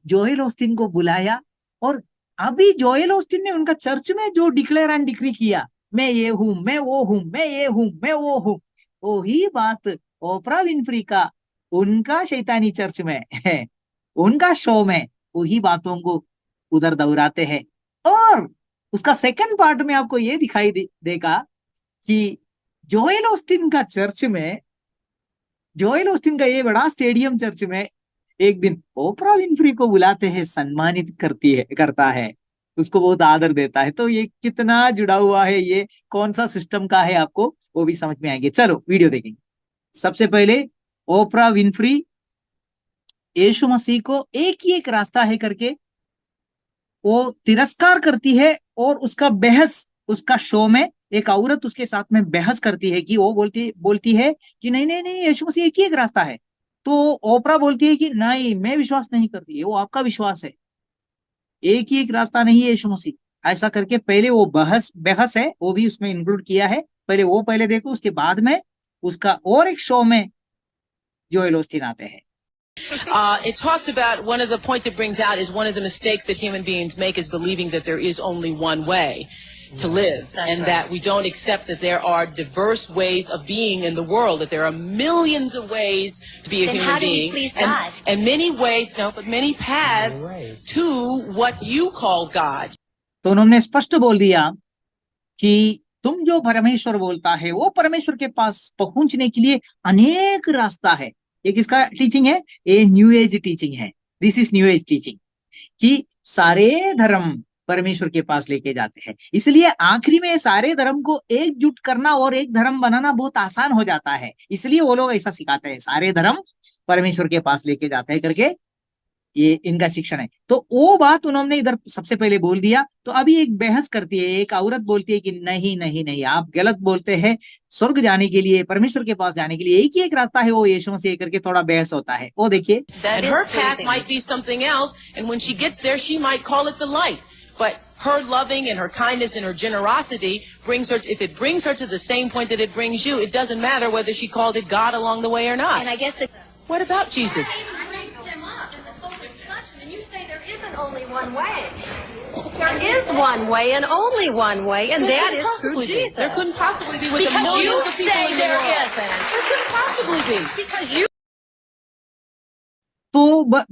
जोएल ऑस्टिन को बुलाया, और अभी जोएल ऑस्टिन ने उनका चर्च में जो डिक्लेयर एंड डिक्री किया, मैं ये हूं, मैं वो हूं, मैं ये हूं, मैं वो हूं, वही बात ओपरा विनफ्री का उनका शैतानी चर्च में है, उनका शो में वही बातों को उधर दोहराते हैं। और उसका सेकंड पार्ट में आपको ये दिखाई देगा कि जोएल ऑस्टिन का चर्च में, जोएल ऑस्टिन का ये बड़ा स्टेडियम चर्च में एक दिन ओपरा विनफ्री को बुलाते हैं, सम्मानित करता है, उसको बहुत आदर देता है। तो ये कितना जुड़ा हुआ है, ये कौन सा सिस्टम का है, आपको वो भी समझ में आएंगे। चलो वीडियो देखेंगे। सबसे पहले ओपरा विनफ्री यीशु मसीह को एक ही एक रास्ता है करके वो तिरस्कार करती है, और उसका बहस, उसका शो में एक औरत उसके साथ में बहस करती है कि वो बोलती बोलती है कि नहीं नहीं नहीं, यीशु मसीह एक ही एक रास्ता है। तो ओपरा बोलती है कि नहीं, मैं विश्वास नहीं करती, वो आपका विश्वास है, एक ही एक रास्ता नहीं है यीशु मसीह। ऐसा करके पहले वो बहस बहस है वो भी उसमें इंक्लूड किया है, पहले वो पहले देखो, उसके बाद में उसका और एक शो में जोएल ओस्टीन आते हैं। It talks about one of the points it brings out is one of the mistakes that human beings make is believing that there is only one way to live. That's and right. That we don't accept that there are diverse ways of being in the world, that there are millions of ways to be a then human how do being. we please God? And many ways, no, but many paths to what you call God. तो उन्होंने स्पष्ट बोल दिया कि तुम जो परमेश्वर बोलता है वो परमेश्वर के पास पहुंचने के लिए अनेक रास्ता है। ये किसका टीचिंग है? ये न्यू एज टीचिंग है, this is new age teaching, कि सारे धर्म परमेश्वर के पास लेके जाते हैं। इसलिए आखिरी में सारे धर्म को एकजुट करना और एक धर्म बनाना बहुत आसान हो जाता है, इसलिए वो लोग ऐसा सिखाते हैं, सारे धर्म परमेश्वर के पास लेके जाते हैं करके ये इनका शिक्षण है। तो वो बात उन्होंने इधर सबसे पहले बोल दिया। तो अभी एक बहस करती है, एक औरत बोलती है कि नहीं नहीं नहीं, आप गलत बोलते हैं। स्वर्ग जाने के लिए, परमेश्वर के पास जाने के लिए एक ही एक रास्ता है, वो यीशु मसीह करके थोड़ा बहस होता है। वो देखिए, And her path might be something else, and when she gets there, she might call it the light. But her loving and her kindness and her generosity brings her, if it brings her to the same point that it brings you, it doesn't matter whether she called it God along the way or not. And I guess What about Jesus? even brings them up in this whole discussion, and you say there isn't only one way. There is one way and only one way, and There that couldn't is through possibly be. Jesus. There couldn't possibly be with the Because you millions of people say in the there world. isn't. There couldn't possibly be. Because you तो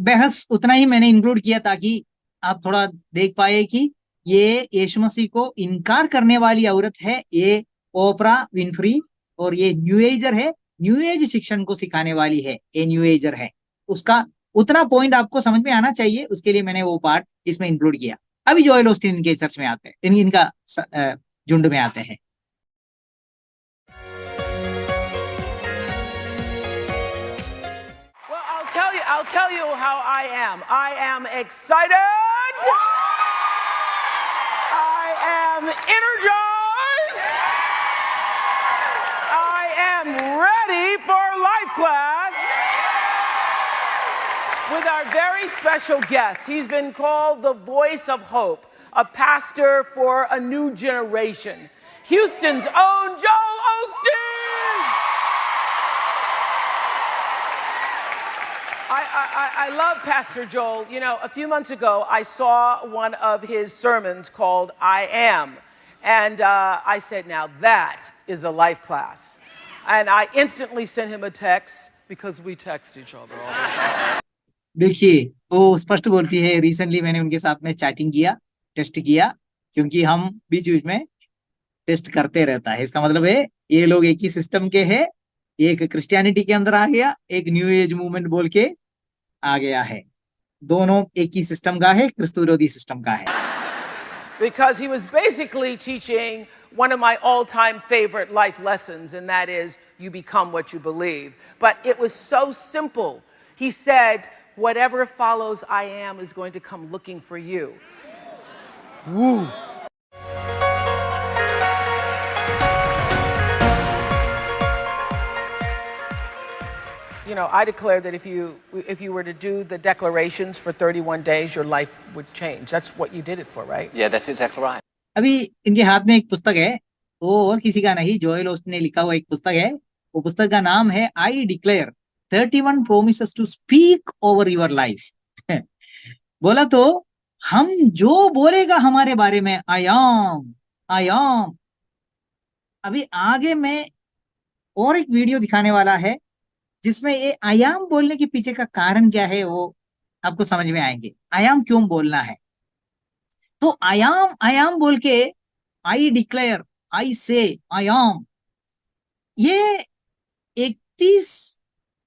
बहस उतना ही मैंने include किया ताकि आप थोड़ा देख पाए कि ये यीशु मसीह को इनकार करने वाली औरत है, ये ओपरा विनफ्री, और ये न्यू एजर है, न्यू एज शिक्षण को सिखाने वाली है, ये न्यू एजर है। उसका उतना पॉइंट आपको समझ में आना चाहिए, उसके लिए मैंने वो पार्ट इसमें इंक्लूड किया। अभी जोएल ओस्टीन इनके चर्च में आते हैं, इनका झुंड में आते हैं। Well, I'll tell you how I am. I am excited. I am energized. I am ready for life class with our very special guest. He's been called the voice of hope, a pastor for a new generation. Houston's own Joel Osteen. I love Pastor Joel. You know, a few months ago, I saw one of his sermons called I Am. And I said, now that is a life class. And I instantly sent him a text because we text each other all the time. देखिए, वो स्पष्ट बोलती है, recently मैंने उनके साथ में chatting किया, टेस्ट किया, क्योंकि हम बीच बीच में टेस्ट करते रहता है। इसका मतलब है ये लोग एक ही सिस्टम के हैं, एक क्रिश्चियनिटी के अंदर आ गया, एक न्यू एज मूवमेंट बोल के आ गया है। दोनों एक ही सिस्टम का है, क्रिस्तु विरोधी सिस्टम का है। Because he was basically teaching one of my all-time favorite life lessons, and that is, you become what you believe. But it was so simple. He said, whatever follows I am is going to come looking for you. Woo. You know, I declare that if you were to do the declarations for 31 days, your life would change. That's what you did it for, right? Yeah, that's exactly right. अभी इनके हाथ में एक पुस्तक है, वो और किसी का नहीं, जोएल ओस्टीन ने लिखा हुआ एक पुस्तक है। वो पुस्तक का नाम है I declare 31 promises to speak over your life. बोला तो हम जो बोलेगा हमारे बारे में, आई एम। अभी आगे मैं और एक वीडियो दिखाने वाला है जिसमें ये आयाम बोलने के पीछे का कारण क्या है वो आपको समझ में आएंगे। आयाम क्यों बोलना है? तो आयाम बोल के आई डिक्लेयर, आई से, आयाम, ये 31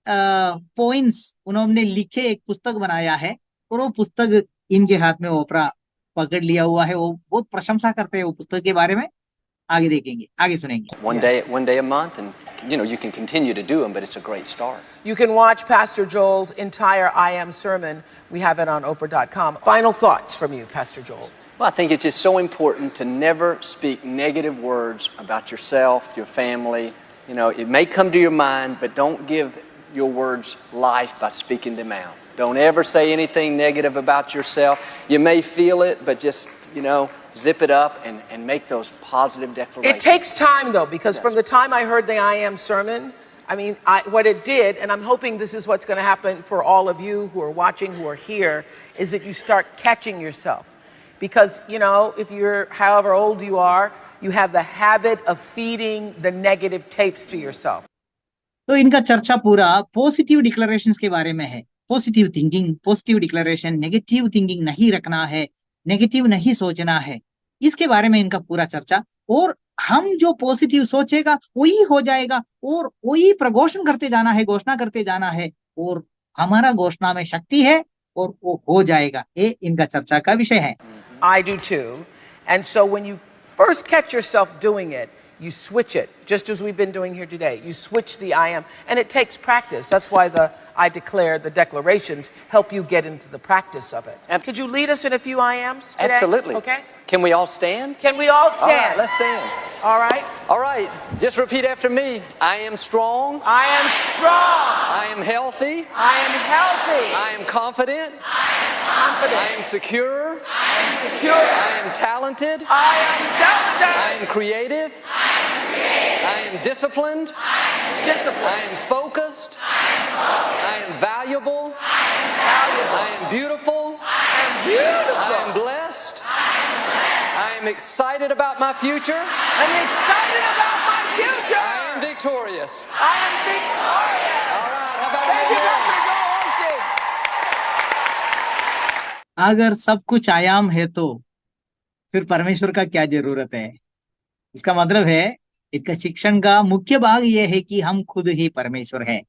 पॉइंट्स उन्होंने लिखे, एक पुस्तक बनाया है, और वो पुस्तक इनके हाथ में ओपरा पकड़ लिया हुआ है। वो बहुत प्रशंसा करते हैं वो पुस्तक के बारे में। आगे देखेंगे, आगे सुनेंगे। One day a month, and you can continue to do them, but it's a great start. You can watch Pastor Joel's entire I Am sermon. We have it on Oprah.com. Final thoughts from you, Pastor Joel. Well, I think it's just so important to never speak negative words about yourself, your family. It may come to your mind, but don't give your words life by speaking them out. Don't ever say anything negative about yourself. You may feel it, but just, zip it up and make those positive declarations. It takes time, though, because from the time I heard the I Am sermon, what it did, and I'm hoping this is what's going to happen for all of you who are watching, who are here, is that you start catching yourself. Because, if you're however old you are, you have the habit of feeding the negative tapes to yourself. तो इनका चर्चा पूरा positive declarations के बारे में है। Positive thinking, positive declaration, negative thinking नहीं रखना है, नेगेटिव नहीं सोचना है, इसके बारे में इनका पूरा चर्चा। और हम जो पॉजिटिव सोचेगा वही हो जाएगा, और वही प्रघोषण करते जाना है, घोषणा करते जाना है, और हमारा घोषणा में शक्ति है और वो हो जाएगा। ये इनका चर्चा का विषय है। I do too. And so when you first catch yourself doing it, You switch it, just as we've been doing here today. You switch the I am. And it takes practice. That's why the I declare, the declarations, help you get into the practice of it. Could you lead us in a few I ams today? Absolutely. Okay. Can we all stand? Can we all stand? All right, let's stand. All right. All right, just repeat after me. I am strong. I am strong. I am healthy. I am healthy. I am confident. Confident. I am secure. I am secure. I am talented. I am talented. I am creative. I am disciplined. Disciplined. I am focused. I am valuable. Valuable. I am beautiful. Beautiful. I am blessed. I am excited about my future. I'm excited about my future. I am victorious. I am victorious. All right, how about Thank you, you? Dr. Joel Osteen. अगर सब कुछ आयाम है तो फिर परमेश्वर का क्या जरूरत है? इसका मतलब है, इसका शिक्षण का मुख्य भाग यह है कि हम खुद ही परमेश्वर है।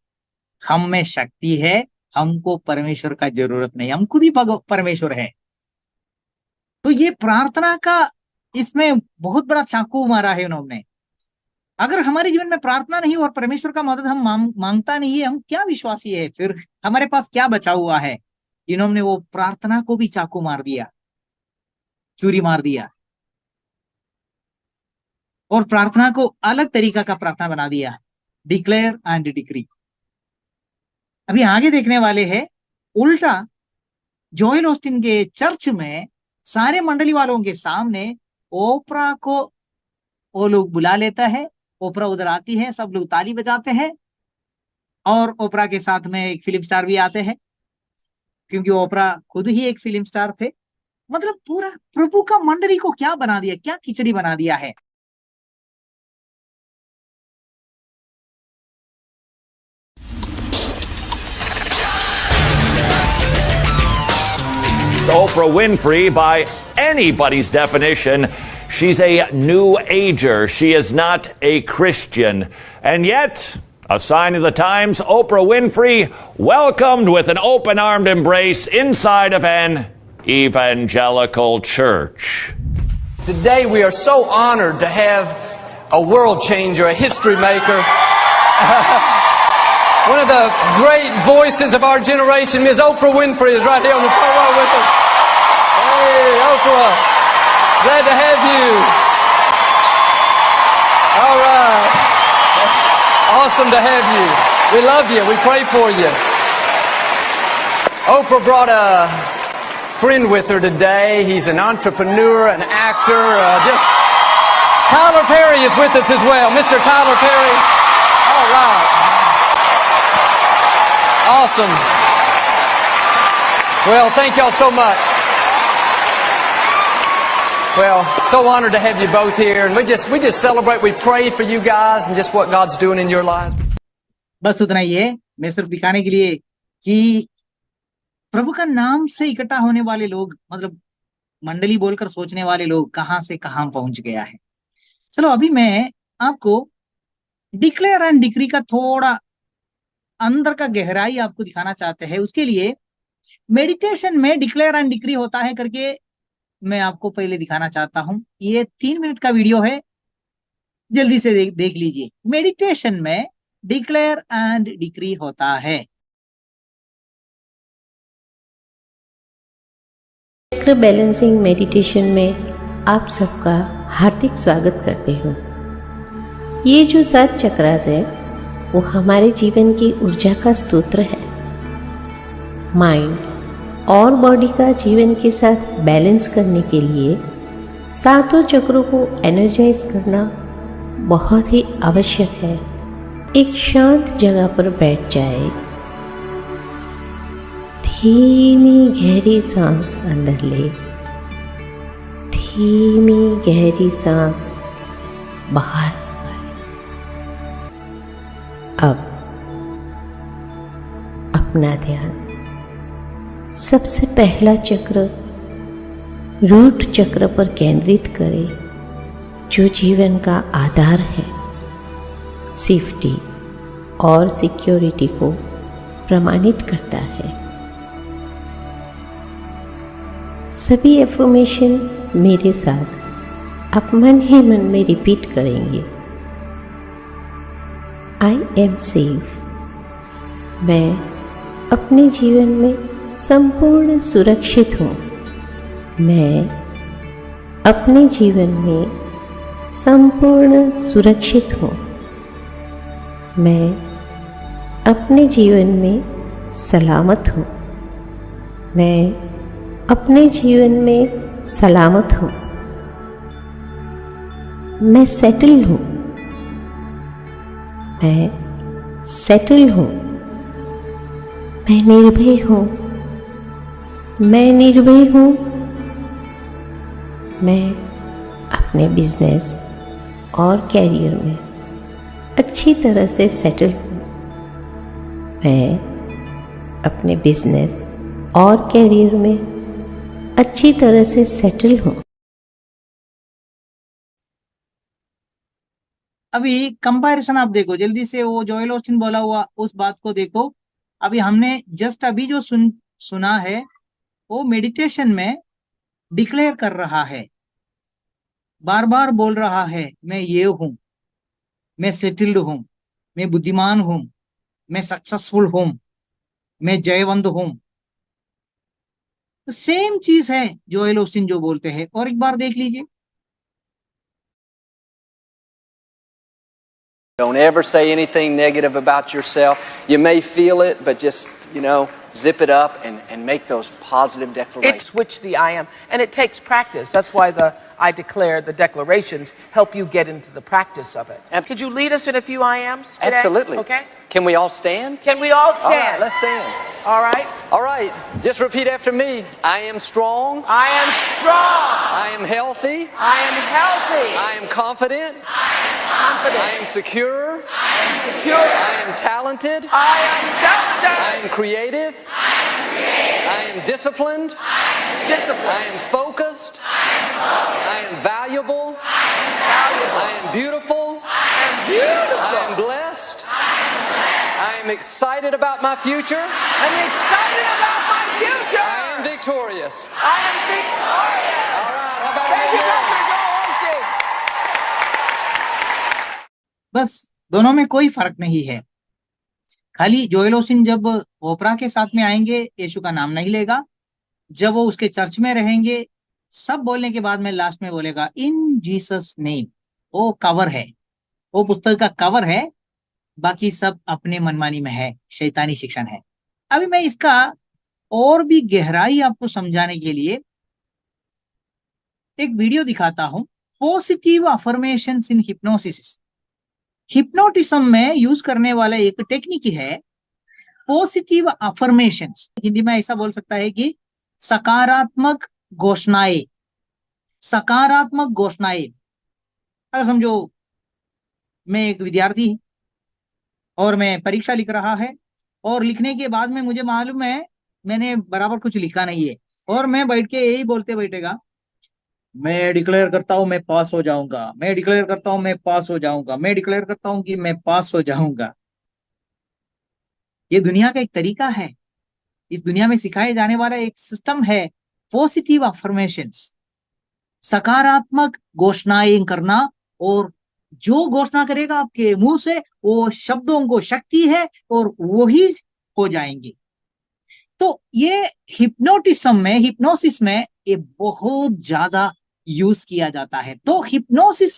हम में शक्ति है, हमको परमेश्वर का जरूरत नहीं, हम खुद ही परमेश्वर है। तो ये प्रार्थना का इसमें बहुत बड़ा चाकू मारा है उन्होंने। अगर हमारे जीवन में प्रार्थना नहीं और परमेश्वर का मदद हम मांगता नहीं है, हम क्या विश्वासी है? फिर हमारे पास क्या बचा हुआ है? इन्होंने वो प्रार्थना को भी चाकू मार दिया, चूरी मार दिया, और प्रार्थना को अलग तरीका का प्रार्थना बना दिया, डिक्लेयर एंड डिक्री। अभी आगे देखने वाले हैं उल्टा। जोएल ऑस्टिन के चर्च में सारे मंडली वालों के सामने ओपरा को वो लोग बुला लेता है। ओपरा उधर आती है, सब लोग ताली बजाते हैं, और ओपरा के साथ में एक फिल्म स्टार भी आते हैं, क्योंकि ओपरा खुद ही एक फिल्म स्टार थे। मतलब पूरा प्रभु का मंडली को क्या बना दिया, क्या खिचड़ी बना दिया है। Oprah Winfrey, by anybody's definition, she's a new ager. She is not a Christian. And yet, a sign of the times, Oprah Winfrey welcomed with an open-armed embrace inside of an evangelical church. Today we are so honored to have a world changer, a history maker. One of the great voices of our generation, Ms. Oprah Winfrey, is right here on the front row with us. Hey, Oprah. Glad to have you. All right. Awesome to have you. We love you. We pray for you. Oprah brought a friend with her today. He's an entrepreneur, an actor. Tyler Perry is with us as well. Mr. Tyler Perry. All right. Awesome. Well, thank y'all so much. Well, so honored to have you both here, and we just celebrate. We pray for you guys and just what God's doing in your lives. बस उतना ही है। मैं सिर्फ दिखाने के लिए कि प्रभु का नाम से इकट्ठा होने वाले लोग, मतलब मंडली बोलकर सोचने वाले लोग कहां से कहां पहुंच गया है। चलो अभी मैं आपको डिक्लेयर एंड डिक्री का थोड़ा अंदर का गहराई आपको दिखाना चाहते हैं। उसके लिए मेडिटेशन में डिक्लेयर एंड डिक्री होता है करके मैं आपको पहले दिखाना चाहता हूं। ये 3 मिनट का वीडियो है, जल्दी से देख लीजिए। मेडिटेशन में डिक्लेयर एंड डिक्री होता है। चक्र बैलेंसिंग मेडिटेशन में आप सबका हार्दिक स्वागत करते हूँ। ये जो 7 चक्रास है वो हमारे जीवन की ऊर्जा का स्तोत्र है। माइंड और बॉडी का जीवन के साथ बैलेंस करने के लिए 7 चक्रों को एनर्जाइज करना बहुत ही आवश्यक है। एक शांत जगह पर बैठ जाए, धीमी गहरी सांस अंदर ले, धीमी गहरी सांस बाहर निकाले। अब अपना ध्यान सबसे पहला चक्र रूट चक्र पर केंद्रित करें, जो जीवन का आधार है। सेफ्टी और सिक्योरिटी को प्रमाणित करता है। सभी एफर्मेशन मेरे साथ आप मन ही मन में रिपीट करेंगे। I am safe. मैं अपने जीवन में संपूर्ण सुरक्षित हूँ। मैं अपने जीवन में संपूर्ण सुरक्षित हूँ। मैं अपने जीवन में सलामत हूँ। मैं अपने जीवन में सलामत हूँ। मैं सेटल हूँ। मैं सेटल हूँ। मैं निर्भय हूँ। मैं निर्भय हूँ। मैं अपने बिजनेस और कैरियर में अच्छी तरह से सेटल हूँ। मैं अपने बिजनेस और कैरियर में अच्छी तरह से सेटल हूँ। अभी कंपैरिजन आप देखो जल्दी से, वो जोएल ऑस्टिन बोला हुआ उस बात को देखो। अभी हमने जस्ट अभी जो सुना है वो मेडिटेशन में डिक्लेयर कर रहा है, बार बार बोल रहा है, मैं ये हूं, मैं सेटल्ड हूं, मैं बुद्धिमान हूं, मैं सक्सेसफुल हूं, मैं जयवंत हूं। सेम चीज है जोएल ऑस्टिन जो बोलते हैं। और एक बार देख लीजिए, Don't ever say anything negative about yourself. You may feel it, but just, zip it up and make those positive declarations. Switch the I am. And it takes practice. That's why the I declare, the declarations, help you get into the practice of it. Could you lead us in a few I ams today? Absolutely. Okay. Can we all stand? Can we all stand? All right, let's stand. All right. All right, just repeat after me. I am strong. I am strong. I am healthy. I am healthy. I am confident. Confident. I am secure. I am secure. I am talented. I am talented. I am creative. I am disciplined. Disciplined. I am focused. I am valuable. I am beautiful. I am blessed. I am excited about my future. I'm excited about my future. I am victorious. I am victorious. All right, how about Thank you, a Dr. Joel Osteen. बस दोनों में कोई फर्क नहीं है। खाली Joel Austin जब ओपरा के साथ में आएंगे यीशु का नाम नहीं लेगा। जब वो उसके चर्च में रहेंगे, सब बोलने के बाद में लास्ट में बोलेगा इन जीसस नेम। वो कवर है, वो पुस्तक का कवर है, बाकी सब अपने मनमानी में है, शैतानी शिक्षण है। अभी मैं इसका और भी गहराई आपको समझाने के लिए एक वीडियो दिखाता हूं। पॉजिटिव अफर्मेशंस इन हिप्नोसिस। हिप्नोटिज्म में यूज करने वाला एक टेक्निक है पॉजिटिव अफर्मेशंस। हिंदी में ऐसा बोल सकता है कि सकारात्मक घोषणाएं। सकारात्मक घोषणाएं। अगर समझो मैं एक विद्यार्थी हूं और मैं परीक्षा लिख रहा है, और लिखने के बाद में मुझे मालूम है मैंने बराबर कुछ लिखा नहीं है, और मैं बैठ के यही बोलते बैठेगा, मैं डिक्लेयर करता हूं मैं पास हो जाऊंगा, मैं डिक्लेयर करता हूं मैं पास हो जाऊंगा, मैं डिक्लेयर करता हूं कि मैं पास हो जाऊंगा। ये दुनिया का एक तरीका है, इस दुनिया में सिखाए जाने वाला एक सिस्टम है पॉजिटिव अफर्मेशंस, सकारात्मक घोषणाएं करना। और जो घोषणा करेगा आपके मुंह से वो शब्दों को शक्ति है और वो ही हो जाएंगे। तो ये हिप्नोटिज्म में, हिप्नोसिस में ये बहुत ज्यादा यूज किया जाता है। तो हिप्नोसिस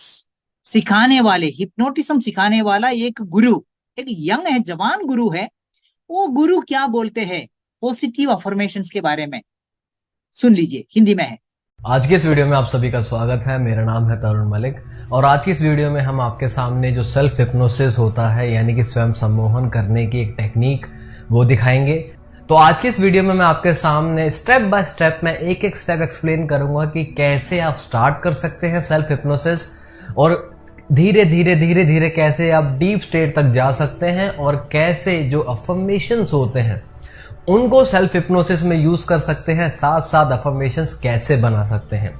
सिखाने वाले, हिप्नोटिज्म सिखाने वाला एक गुरु, एक यंग है, जवान गुरु है, वो गुरु क्या बोलते हैं पॉजिटिव अफर्मेशंस के बारे में, सुन लीजिए, हिंदी में है। आज के इस वीडियो में आप सभी का स्वागत है। मेरा नाम है तरुण मलिक और आज की इस वीडियो में हम आपके सामने जो सेल्फ हिप्नोसिस होता है, यानी कि स्वयं सम्मोहन करने की एक टेक्निक, वो दिखाएंगे। तो आज की इस वीडियो में मैं आपके सामने स्टेप बाय स्टेप में एक एक स्टेप एक्सप्लेन करूंगा कि कैसे आप स्टार्ट कर सकते हैं सेल्फ हिप्नोसिस, और धीरे धीरे धीरे धीरे कैसे आप डीप स्टेट तक जा सकते हैं, और कैसे जो अफर्मेशंस होते हैं उनको सेल्फ हिप्नोसिस में यूज कर सकते हैं, साथ साथ अफर्मेशंस कैसे बना सकते हैं।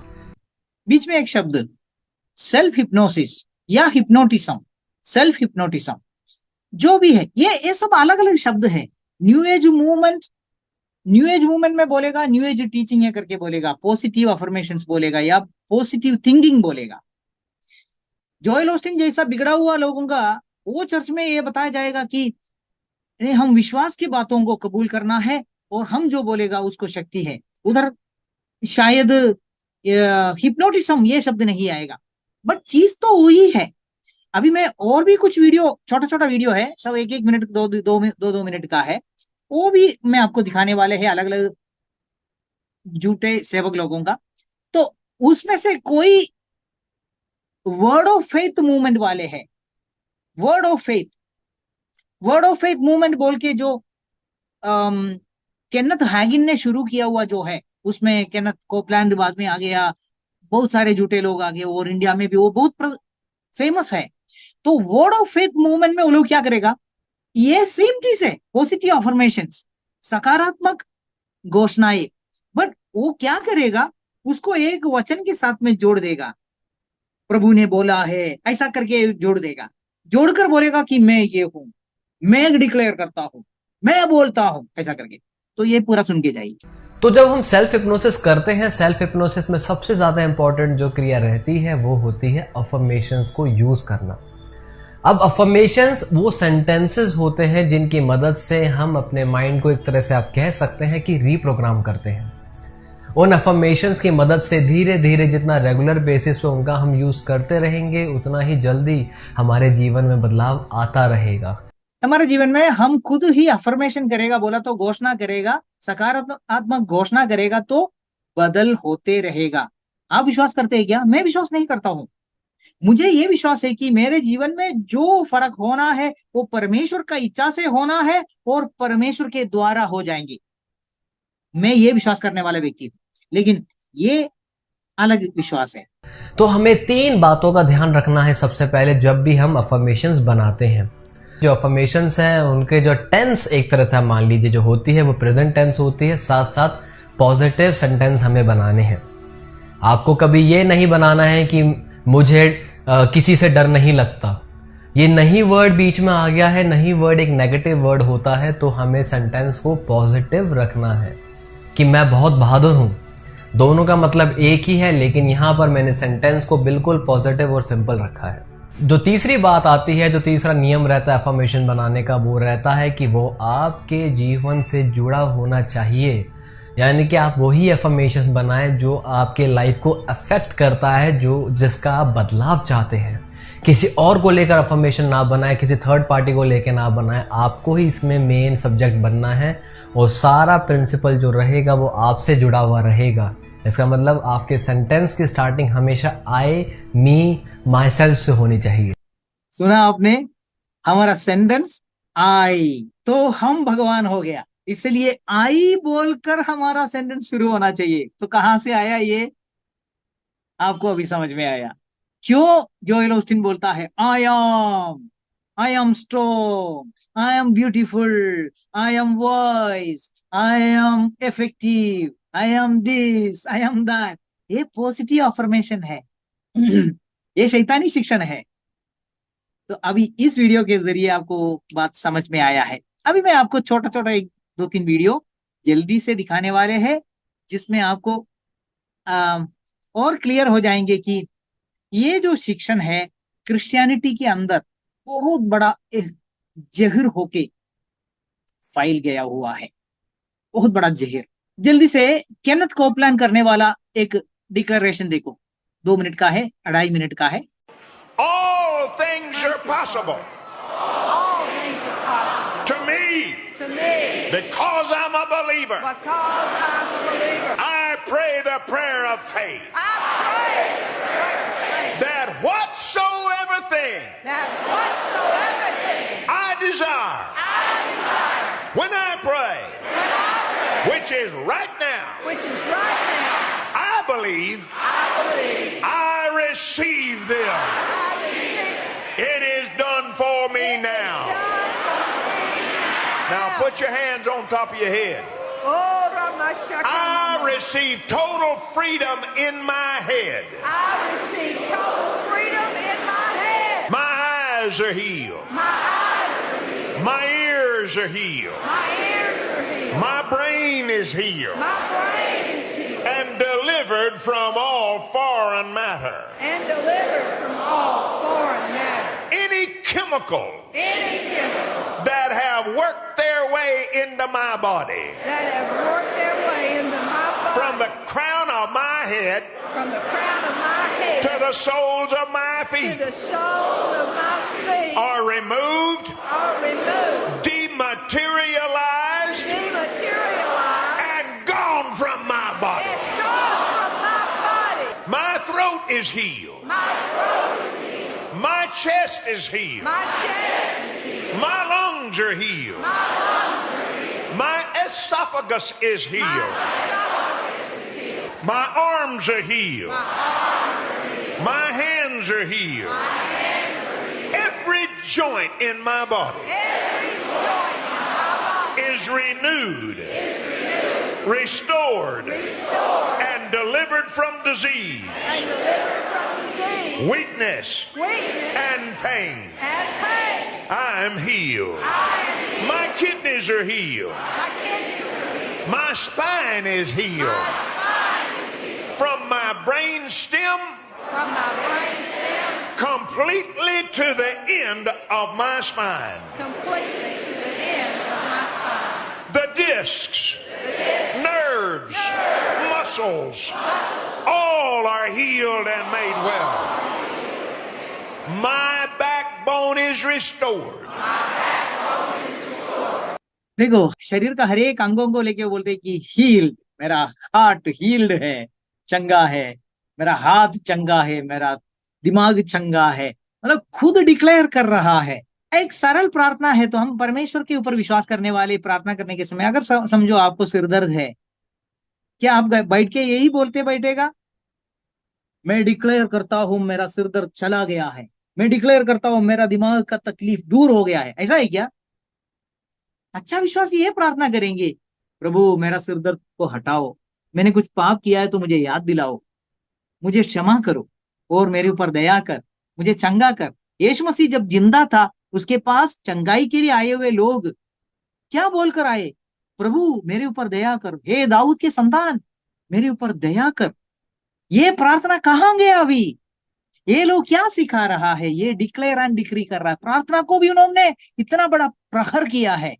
बीच में एक शब्द सेल्फ हिप्नोसिस या हिप्नोटिज्म, सेल्फ हिप्नोटिज्म जो भी है, ये सब अलग अलग शब्द है। New age movement, new age movement में बोलेगा न्यू एज टीचिंग है करके बोलेगा, पॉजिटिव अफर्मेशंस बोलेगा या पॉजिटिव थिंकिंग बोलेगा। जोएल ऑस्टिन जैसा बिगड़ा हुआ लोगों का वो चर्च में ये बताया जाएगा कि हम विश्वास की बातों को कबूल करना है और हम जो बोलेगा उसको शक्ति है। उधर शायद हिप्नोटिज्म ये शब्द नहीं आएगा, बट चीज तो वही है। अभी मैं और भी कुछ वीडियो, छोटा छोटा वीडियो है, सब 1-1 मिनट 2-2 मिनट का है, वो भी मैं आपको दिखाने वाले हैं, अलग अलग झूठे सेवक लोगों का। तो उसमें से कोई वर्ड ऑफ फेथ मूवमेंट वाले हैं। वर्ड ऑफ फेथ मूवमेंट बोल के जो केनेथ हैगिन ने शुरू किया हुआ जो है, उसमें केनेथ कोपलैंड बाद में आ गया, बहुत सारे झूठे लोग आ गए, और इंडिया में भी वो बहुत फेमस है। तो वर्ड ऑफ फेथ मूवमेंट में वो लोग क्या करेगा, ये सेम चीज है, पॉजिटिव अफर्मेशंस, सकारात्मक घोषणाएं, बट वो क्या करेगा, उसको एक वचन के साथ में जोड़ देगा। प्रभु ने बोला है, ऐसा करके जोड़ देगा, जोड़कर बोलेगा कि मैं ये हूं, मैं डिक्लेयर करता हूं, मैं बोलता हूं, ऐसा करके। तो ये पूरा सुन के जाइए। तो जब हम सेल्फ हिप्नोसिस करते हैं, सेल्फ हिप्नोसिस में सबसे ज्यादा इंपॉर्टेंट जो क्रिया रहती है वो होती है अफर्मेशंस को यूज करना। अब अफर्मेशंस वो सेंटेंसेस होते हैं जिनकी मदद से हम अपने माइंड को एक तरह से आप कह सकते हैं कि रीप्रोग्राम करते हैं। उन अफर्मेशंस की मदद से धीरे धीरे जितना रेगुलर बेसिस पे उनका हम यूज करते रहेंगे, उतना ही जल्दी हमारे जीवन में बदलाव आता रहेगा। हमारे जीवन में हम खुद ही अफर्मेशन करेगा, बोला तो घोषणा करेगा, सकारात्मक घोषणा करेगा तो बदल होते रहेगा। आप विश्वास करते हैं क्या? मैं विश्वास नहीं करता हूं। मुझे ये विश्वास है कि मेरे जीवन में जो फर्क होना है वो परमेश्वर का इच्छा से होना है और परमेश्वर के द्वारा हो जाएंगे। मैं ये विश्वास करने वाला व्यक्ति हूं, लेकिन ये अलग विश्वास है। तो हमें 3 बातों का ध्यान रखना है सबसे पहले जब भी हम अफर्मेशंस बनाते हैं। जो अफर्मेशंस हैं उनके जो टेंस एक तरह से मान लीजिए जो होती है वो प्रेजेंट टेंस होती है, साथ साथ पॉजिटिव सेंटेंस हमें बनाने हैं। आपको कभी ये नहीं बनाना है कि मुझे किसी से डर नहीं लगता। ये नहीं वर्ड बीच में आ गया है, नहीं वर्ड एक नेगेटिव वर्ड होता है, तो हमें सेंटेंस को पॉजिटिव रखना है कि मैं बहुत बहादुर हूं। दोनों का मतलब एक ही है, लेकिन यहां पर मैंने सेंटेंस को बिल्कुल पॉजिटिव और सिंपल रखा है। जो तीसरी बात आती है, जो तीसरा नियम रहता है अफर्मेशन बनाने का, वो रहता है कि वो आपके जीवन से जुड़ा होना चाहिए। यानी कि आप वही अफर्मेशन बनाएं जो आपके लाइफ को अफेक्ट करता है, जो जिसका आप बदलाव चाहते हैं। किसी और को लेकर अफर्मेशन ना बनाएं, किसी थर्ड पार्टी को लेकर ना बनाएं, आपको ही इसमें मेन सब्जेक्ट बनना है और सारा प्रिंसिपल जो रहेगा वो आपसे जुड़ा हुआ रहेगा। इसका मतलब आपके सेंटेंस की स्टार्टिंग हमेशा आई, मी, माई सेल्फ से होनी चाहिए। सुना आपने? हमारा सेंटेंस आई, तो हम भगवान हो गया, इसलिए आई बोलकर हमारा सेंटेंस शुरू होना चाहिए। तो कहां से आया ये, आपको अभी समझ में आया क्यों जोएल ऑस्टिन बोलता है I am strong, I am beautiful, I am wise, I am effective, I am this, I am that. ये पॉजिटिव अफर्मेशन है। ये शैतानी शिक्षण है। तो अभी इस वीडियो के जरिए आपको बात समझ में आया है। अभी मैं आपको छोटा छोटा 1-2-3 वीडियो जल्दी से दिखाने वाले हैं, जिसमें आपको और क्लियर हो जाएंगे कि ये जो शिक्षण है क्रिश्चियनिटी के अंदर बहुत बड़ा एक जहर होके फैल गया हुआ है, बहुत बड़ा जहर। जल्दी से केनेथ कोपलैंड करने वाला एक डिक्लेरेशन देखो, 2 मिनट का है, 2.5 मिनट का है। All things are possible. All things are possible. To me. To me. Because I'm a believer. Because I'm a believer. I pray the prayer of faith. I pray the prayer of faith. That whatsoever thing. That whatsoever thing. I desire. I desire. When I pray. When I pray. Which is right now. Which is right now. I believe. I believe. I receive them. I receive it. It is done for me now. Done for me now. Now put your hands on top of your head. Oh, Ramashaka. I receive total freedom in my head. I receive total freedom in my head. My eyes are healed. My eyes are healed. My ears are healed. My ears are healed. My brain is healed. My brain is healed. And delivered from all foreign matter. And delivered from all foreign matter. Any chemical that have worked their way into my body. From the crown of my head to the soles of my feet are removed, dematerialized, and gone from my body. My throat is healed. My chest is healed. My lungs are healed. My esophagus is healed. My arms are healed. My hands are healed. Every joint in my body is renewed, restored, and delivered from disease, weakness, and pain. I'm healed. My kidneys are healed. My spine is healed. From my brain stem completely to the end of my spine. The discs, nerves, muscles, all are healed and made well. My backbone is restored. देखो, शरीर का हर एक अंगों को लेके बोलते हैं कि हील्ड, मेरा हार्ट हील्ड है, चंगा है, मेरा हाथ चंगा है, मेरा दिमाग चंगा है, मतलब खुद डिक्लेयर कर रहा है। एक सरल प्रार्थना है। तो हम परमेश्वर के ऊपर विश्वास करने वाले प्रार्थना करने के समय अगर समझो आपको सिर दर्द है, क्या आप बैठ के यही बोलते बैठेगा, मैं डिक्लेयर करता हूं मेरा सिर दर्द चला गया है, मैं डिक्लेयर करता हूं मेरा दिमाग का तकलीफ दूर हो गया है, ऐसा है क्या? अच्छा विश्वास ये प्रार्थना करेंगे, प्रभु मेरा सिर दर्द को हटाओ, मैंने कुछ पाप किया है तो मुझे याद दिलाओ, मुझे क्षमा करो और मेरे ऊपर दया कर, मुझे चंगा कर। यीशु मसीह जब जिंदा था उसके पास चंगाई के लिए आए हुए लोग क्या बोलकर आए? प्रभु मेरे ऊपर दया कर, हे दाऊद के संतान मेरे ऊपर दया कर। ये प्रार्थना कहाँ गया अभी? ये लोग क्या सिखा रहा है? ये डिक्लेयर एंड डिक्री कर रहा है। प्रार्थना को भी उन्होंने इतना बड़ा प्रखर किया है।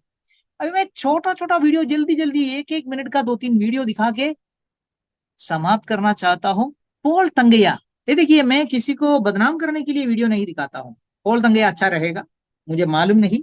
अभी मैं छोटा छोटा वीडियो जल्दी जल्दी 1-1 मिनट का 2-3 वीडियो दिखा के समाप्त करना चाहता हूं। पॉल तंगैया, ये देखिए, मैं किसी को बदनाम करने के लिए वीडियो नहीं दिखाता हूं। पॉल तंगैया अच्छा रहेगा, मुझे मालूम नहीं,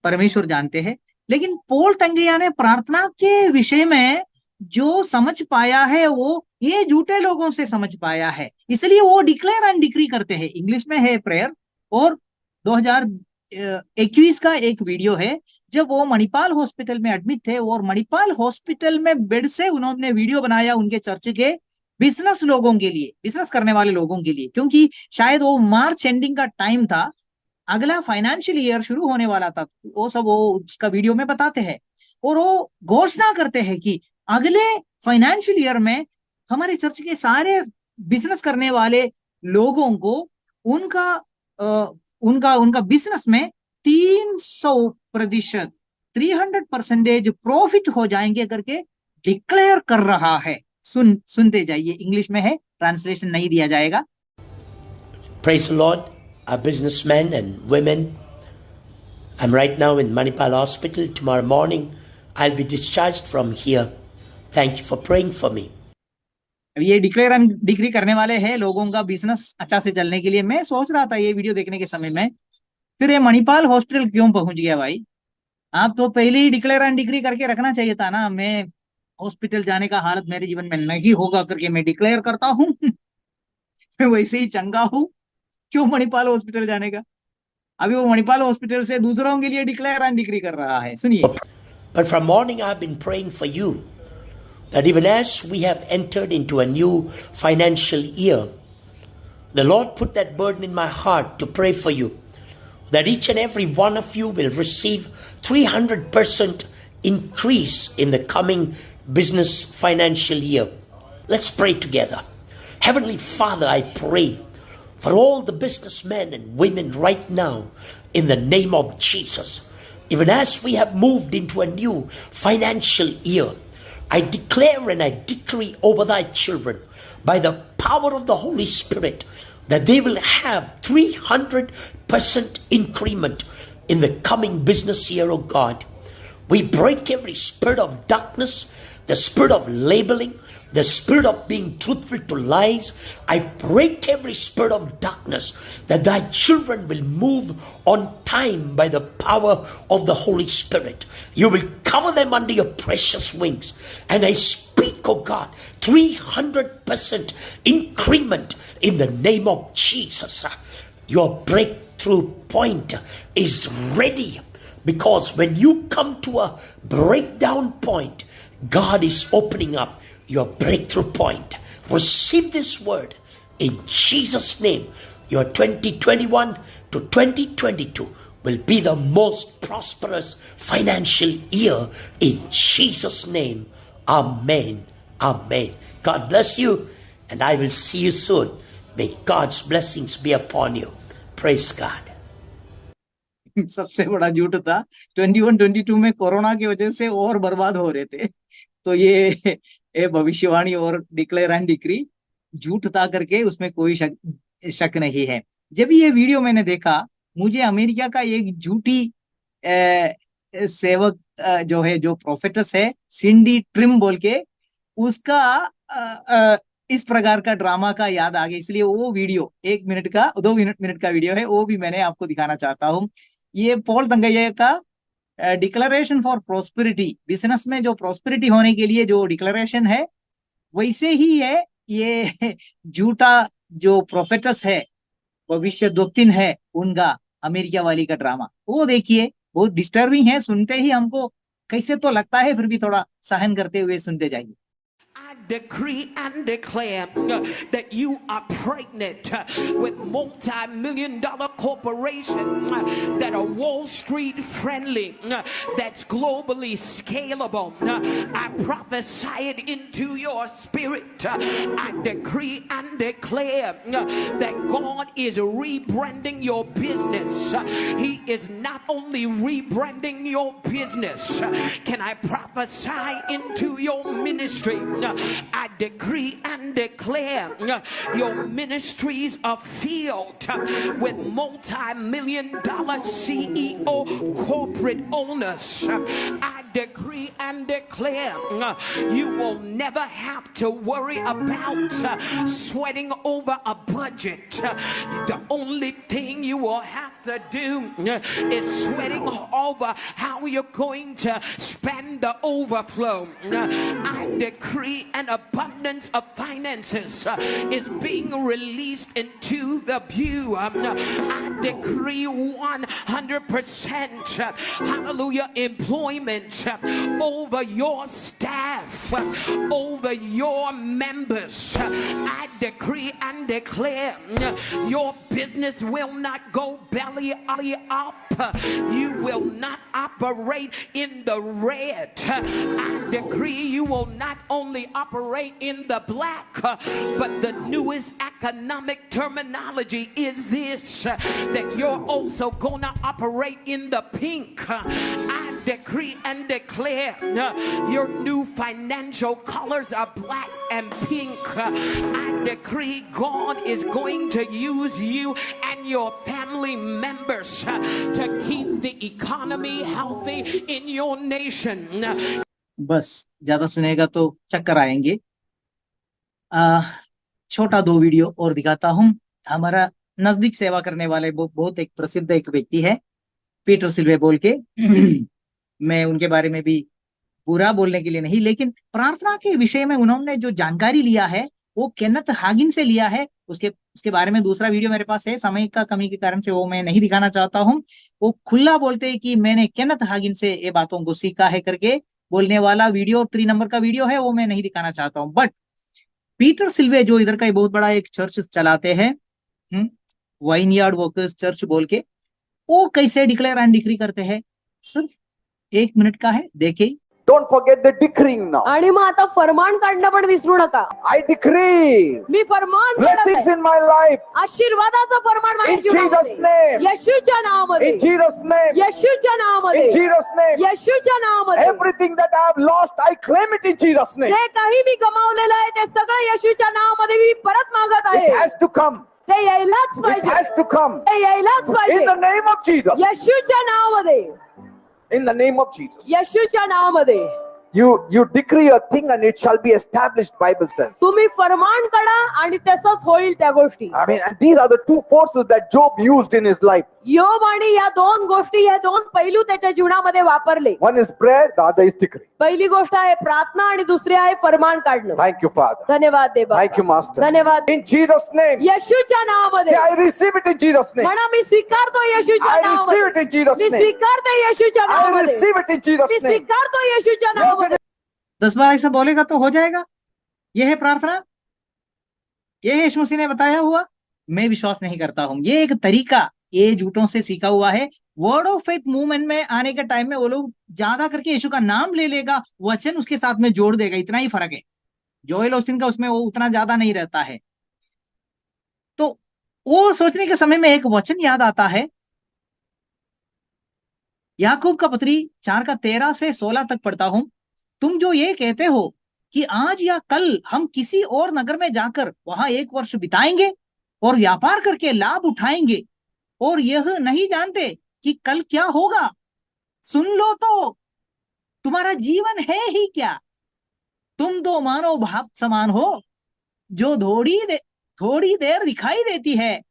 परमेश्वर जानते हैं, लेकिन पॉल तंगैया ने प्रार्थना के विषय में जो समझ पाया है वो ये झूठे लोगों से समझ पाया है, इसलिए वो डिक्लेयर एंड डिक्री करते हैं। इंग्लिश में है प्रेयर, और 2021 का एक वीडियो है जब वो मणिपाल हॉस्पिटल में एडमिट थे, और मणिपाल हॉस्पिटल में बेड से उन्होंने वीडियो बनाया उनके चर्च के बिजनेस लोगों के लिए, बिजनेस करने वाले लोगों के लिए, क्योंकि शायद वो मार्च एंडिंग का टाइम था, अगला फाइनेंशियल ईयर शुरू होने वाला था, वो सब वो उसका वीडियो में बताते हैं। और वो घोषणा करते हैं कि अगले फाइनेंशियल ईयर में हमारे चर्च के सारे बिजनेस करने वाले लोगों को उनका बिजनेस में 300% 300% प्रॉफिट हो जाएंगे करके डिक्लेयर कर रहा है। सुनते जाइए, इंग्लिश में है, ट्रांसलेशन नहीं दिया जाएगा। Praise the Lord, our businessmen and women. I'm right now in Manipal Hospital. Tomorrow morning, I'll be discharged from here. Thank you for praying for me. अब ये डिक्लेयर एंड डिक्री करने वाले हैं लोगों का बिजनेस अच्छा से चलने के लिए। मैं सोच रहा था ये वीडियो देखने के समय में, फिर ये मणिपाल हॉस्पिटल क्यों पहुंच गया भाई? आप तो पहले ही डिक्लेयर एंड डिक्री करके रखना चाहिए था ना, मैं हॉस्पिटल जाने का हालत मेरे जीवन में नहीं होगा करके मैं डिक्लेयर करता हूं मैं वैसे ही चंगा हूं, क्यों मणिपाल हॉस्पिटल जाने का? अभी वो मणिपाल हॉस्पिटल से दूसरों के लिए डिक्लेयर एंड डिक्री कर रहा है। सुनिए। But from morning I've been praying for you that even as we have entered into a new financial year, the Lord put that burden in my heart to pray for you, that each and every one of you will receive 300% increase in the coming business financial year. Let's pray together. Heavenly Father, I pray for all the businessmen and women right now in the name of Jesus. Even as we have moved into a new financial year, I declare and I decree over thy children by the power of the Holy Spirit that they will have 300 100% increment in the coming business year, oh God. We break every spirit of darkness, the spirit of labeling, the spirit of being truthful to lies. I break every spirit of darkness, that thy children will move on time by the power of the Holy Spirit. You will cover them under your precious wings. And I speak, oh God, 300% increment in the name of Jesus. Your breakthrough point is ready, because when you come to a breakdown point, God is opening up your breakthrough point. Receive this word in Jesus' name. Your 2021 to 2022 will be the most prosperous financial year in Jesus' name. Amen. Amen. God bless you, and I will see you soon. May God's blessings be upon you. Praise God. सबसे बड़ा झूठ था 21-22 में corona की वजह से और बर्बाद हो रहे थे। तो ये भविष्यवाणी और डिक्लेयर एंड डिक्री झूठ था करके उसमें कोई शक नहीं है। जब ये वीडियो मैंने देखा, मुझे अमेरिका का एक झूठी सेवक जो है, जो प्रोफेटस है, सिंडी ट्रिम बोल के, उसका इस प्रकार का ड्रामा का याद आ गया। इसलिए वो वीडियो 1 मिनट का 2 मिनट का वीडियो है, वो भी मैंने आपको दिखाना चाहता हूँ। ये पॉल तंगैया का डिक्लेरेशन फॉर प्रोस्पेरिटी, बिजनेस में जो प्रोस्पेरिटी होने के लिए जो डिक्लेरेशन है, वैसे ही है ये झूठा जो प्रोफेटस है, भविष्य दोक्तिन है, उनका अमेरिका वाली का ड्रामा। वो देखिए, बहुत डिस्टर्बिंग है, सुनते ही हमको कैसे तो लगता है, फिर भी थोड़ा सहन करते हुए सुनते जाइए। I decree and declare that you are pregnant with multi-million-dollar corporation that are Wall Street friendly, that's globally scalable. I prophesy it into your spirit. I decree and declare that God is rebranding your business. He is not only rebranding your business. Can I prophesy into your ministry? I decree and declare your ministries are filled with multi-million-dollar CEO corporate owners. I decree and declare you will never have to worry about sweating over a budget. The only thing you will have to do is sweating over how you're going to spend the overflow. I decree an abundance of finances is being released into the pew. I decree 100% hallelujah employment over your staff, over your members. I decree and declare your business will not go belly up. You will not operate in the red. I decree you will not only operate in the black, but the newest economic terminology is this, that you're also gonna operate in the pink. I decree and declare your new financial colors are black and pink. I decree God is going to use you and your family members to keep the economy healthy in your nation. बस ज्यादा सुनेगा तो चक्कर आएंगे। छोटा 2 video और दिखाता हूँ। हमारा नजदीक सेवा करने वाले बहुत एक प्रसिद्ध एक व्यक्ति है, पीटर सिल्वे बोल के। मैं उनके बारे में भी बुरा बोलने के लिए नहीं, लेकिन प्रार्थना के विषय में उन्होंने जो जानकारी लिया है वो केनेथ हागिन से लिया है। उसके बारे में दूसरा वीडियो मेरे पास है, समय का कमी के कारण से वो मैं नहीं दिखाना चाहता हूँ। वो खुला बोलते हैं कि मैंने केनेथ हागिन से ये बातों को सीखा है करके बोलने वाला वीडियो 3 नंबर का वीडियो है, वो मैं नहीं दिखाना चाहता हूँ। बट पीटर सिल्वे जो इधर का बहुत बड़ा एक चर्च चलाते हैं, वाइनयार्ड वर्कर्स चर्च बोल के, वो कैसे डिक्लेयर एंड डिक्री करते हैं, सिर्फ 1 मिनट का है, देखिए। Don't forget the decreeing now. आणि मग आता फरमान काढणं पण विसरू नका. I decree me Farman blessings in my life. आशीर्वादाचं फरमान माझ्या In Jesus' name. येशूच्या नावामध्ये. In Jesus' name. येशूच्या नावामध्ये. In Jesus' name. येशूच्या नावामध्ये. Everything that I have lost, I claim it in Jesus' name. जे काही मी गमावलेलं आहे ते सगळं येशूच्या नावामध्ये मी परत मागत आहे. It has to come. ते यायलाच It पाहिजे. has to come. ते यायलाच In पाहिजे. the name of Jesus. येशूच्या नावामध्ये. In the name of Jesus. येशूच्या नावामध्ये. You decree a thing and it shall be established, Bible says. तुम्ही फरमान करा आणि तसंच होईल त्या गोष्टी. I mean, and these are the two forces that Job used in his life. योब आणि या दोन गोष्टी, या दोन पैलू त्याच्या जीवनामध्ये वापरले. One is prayer, the other is decree. पहिली गोष्ट आहे प्रार्थना आणि दुसरी आहे फरमान काढणं. Thank you, Father. धन्यवाद देवा. Thank you, Master. धन्यवाद. In Jesus' name. येशूच्या Say, नावामध्ये. I receive it in Jesus' name. म्हणा मी स्वीकारतो येशूच्या I receive it नावामध्ये. in Jesus' me name. स्वीकारते येशूच्या I नावामध्ये. receive it in me Jesus' name. स्वीकारतो येशूच्या Yes, नावामध्ये. 10 बार ऐसा बोलेगा तो हो जाएगा। यह है प्रार्थना, यह है यीशु मसीह ने बताया हुआ। मैं विश्वास नहीं करता हूं ये एक तरीका, ये झूठों से सीखा हुआ है। वर्ड ऑफ फेथ मूवमेंट में आने के टाइम में वो लोग ज्यादा करके यीशु का नाम ले लेगा, वचन उसके साथ में जोड़ देगा, इतना ही फर्क है। जोएल ऑस्टिन का उसमें वो उतना ज्यादा नहीं रहता है। तो वो सोचने के समय में एक वचन याद आता है, याकूब का पत्री 4:13 से 16 तक पढ़ता हूं। तुम जो ये कहते हो कि आज या कल हम किसी और नगर में जाकर वहां 1 वर्ष बिताएंगे और व्यापार करके लाभ उठाएंगे और यह नहीं जानते कि कल क्या होगा, सुन लो तो तुम्हारा जीवन है ही क्या। तुम दो मानव भाप समान हो जो थोड़ी देर दिखाई देती है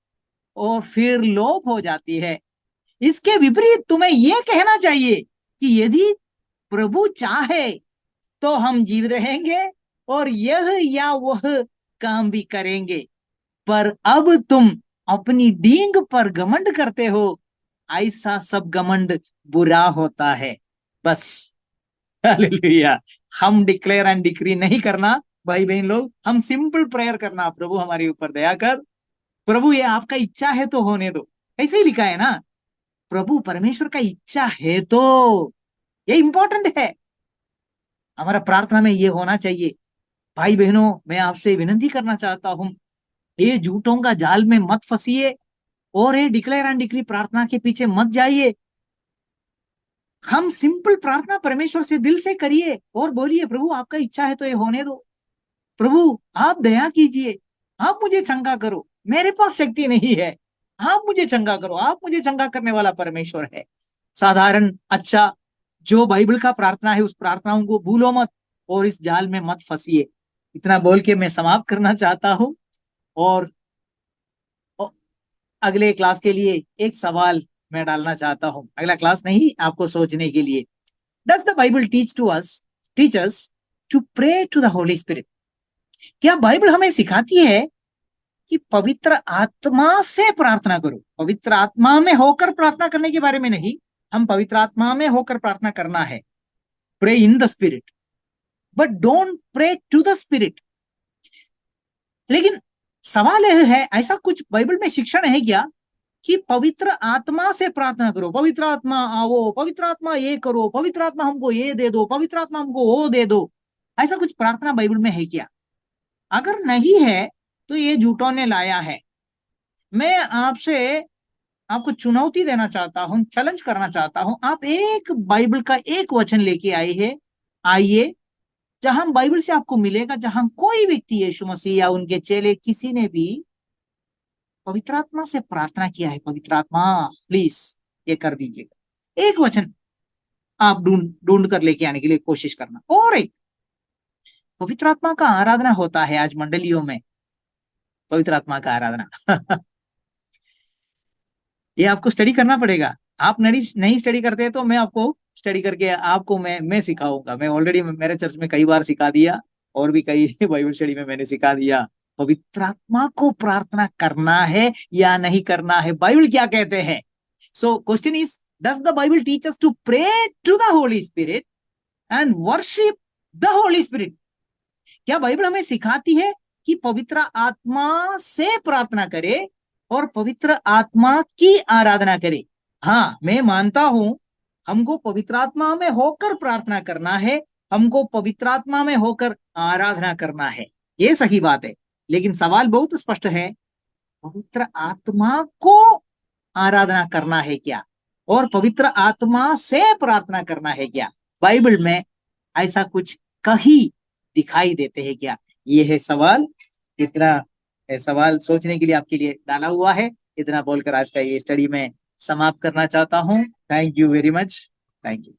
और फिर लोप हो जाती है। इसके विपरीत तुम्हें यह कहना चाहिए कि यदि प्रभु चाहे तो हम जीवित रहेंगे और यह या वह काम भी करेंगे। पर अब तुम अपनी डींग पर घमंड करते हो, ऐसा सब घमंड बुरा होता है। बस हालेलुया। हम डिक्लेयर एंड डिक्री नहीं करना भाई बहन लोग, हम सिंपल प्रेयर करना, प्रभु हमारे ऊपर दया कर, प्रभु ये आपका इच्छा है तो होने दो। ऐसे ही लिखा है ना, प्रभु परमेश्वर का इच्छा है तो, ये इंपॉर्टेंट है। हमारा प्रार्थना में ये होना चाहिए। भाई बहनों, मैं आपसे विनती करना चाहता हूं, ये झूठों का जाल में मत फंसिए और ये डिक्लेयर एंड डिक्री प्रार्थना के पीछे मत जाइए। हम सिंपल प्रार्थना परमेश्वर से दिल से करिए और बोलिए, प्रभु आपका इच्छा है तो ये होने दो, प्रभु आप दया कीजिए, आप मुझे चंगा करो, मेरे पास शक्ति नहीं है, आप मुझे चंगा करो, आप मुझे चंगा करने वाला परमेश्वर है। साधारण अच्छा जो बाइबल का प्रार्थना है उस प्रार्थनाओं को भूलो मत और इस जाल में मत फंसिए। इतना बोल के मैं समाप्त करना चाहता हूं और अगले क्लास के लिए एक सवाल मैं डालना चाहता हूं। अगला क्लास नहीं, आपको सोचने के लिए। Does the Bible teach us to pray to the Holy Spirit? क्या बाइबल हमें सिखाती है कि पवित्र आत्मा से प्रार्थना करो? पवित्र आत्मा में होकर प्रार्थना करने के बारे में नहीं, हम पवित्र आत्मा में होकर प्रार्थना करना है। Pray in the spirit but don't pray to the spirit. लेकिन सवाल यह है, ऐसा कुछ बाइबल में शिक्षण है क्या कि पवित्र आत्मा से प्रार्थना करो, पवित्र आत्मा आओ, पवित्र आत्मा ये करो, पवित्र आत्मा हमको ये दे दो, पवित्र आत्मा हमको वो दे दो? ऐसा कुछ प्रार्थना बाइबल में है क्या? अगर नहीं है तो ये झूठों ने लाया है। मैं आपको चुनौती देना चाहता हूं, चैलेंज करना चाहता हूं। आप एक बाइबल का एक वचन लेके आइए जहां बाइबल से आपको मिलेगा, जहां कोई व्यक्ति यीशु मसीह या उनके चेले किसी ने भी पवित्र आत्मा से प्रार्थना किया है, पवित्र आत्मा प्लीज ये कर दीजिएगा। एक वचन आप ढूंढ कर लेके आने के लिए कोशिश करना। और एक पवित्र आत्मा का आराधना होता है आज मंडलियों में, पवित्र आत्मा का आराधना ये आपको स्टडी करना पड़ेगा। आप नहीं स्टडी करते तो मैं आपको स्टडी करके आपको मैं सिखाऊंगा। मैं ऑलरेडी मेरे चर्च में कई बार सिखा दिया और भी कई बाइबल स्टडी में मैंने सिखा दिया। पवित्र आत्मा को प्रार्थना करना है या नहीं करना है, बाइबल क्या कहते हैं। So question is, does the Bible teach us to pray to the Holy Spirit and worship the Holy Spirit? क्या बाइबल हमें सिखाती है कि पवित्र आत्मा से प्रार्थना करे और पवित्र आत्मा की आराधना करे? हाँ, मैं मानता हूं हमको पवित्र आत्मा में होकर प्रार्थना करना है, हमको पवित्र आत्मा में होकर आराधना करना है, ये सही बात है। लेकिन सवाल बहुत स्पष्ट है, पवित्र आत्मा को आराधना करना है क्या और पवित्र आत्मा से प्रार्थना करना है क्या? बाइबल में ऐसा कुछ कहीं दिखाई देते हैं क्या? ये है सवाल। इतना सवाल सोचने के लिए आपके लिए डाला हुआ है। इतना बोलकर आज का ये स्टडी में समाप्त करना चाहता हूँ। Thank you very much. Thank you.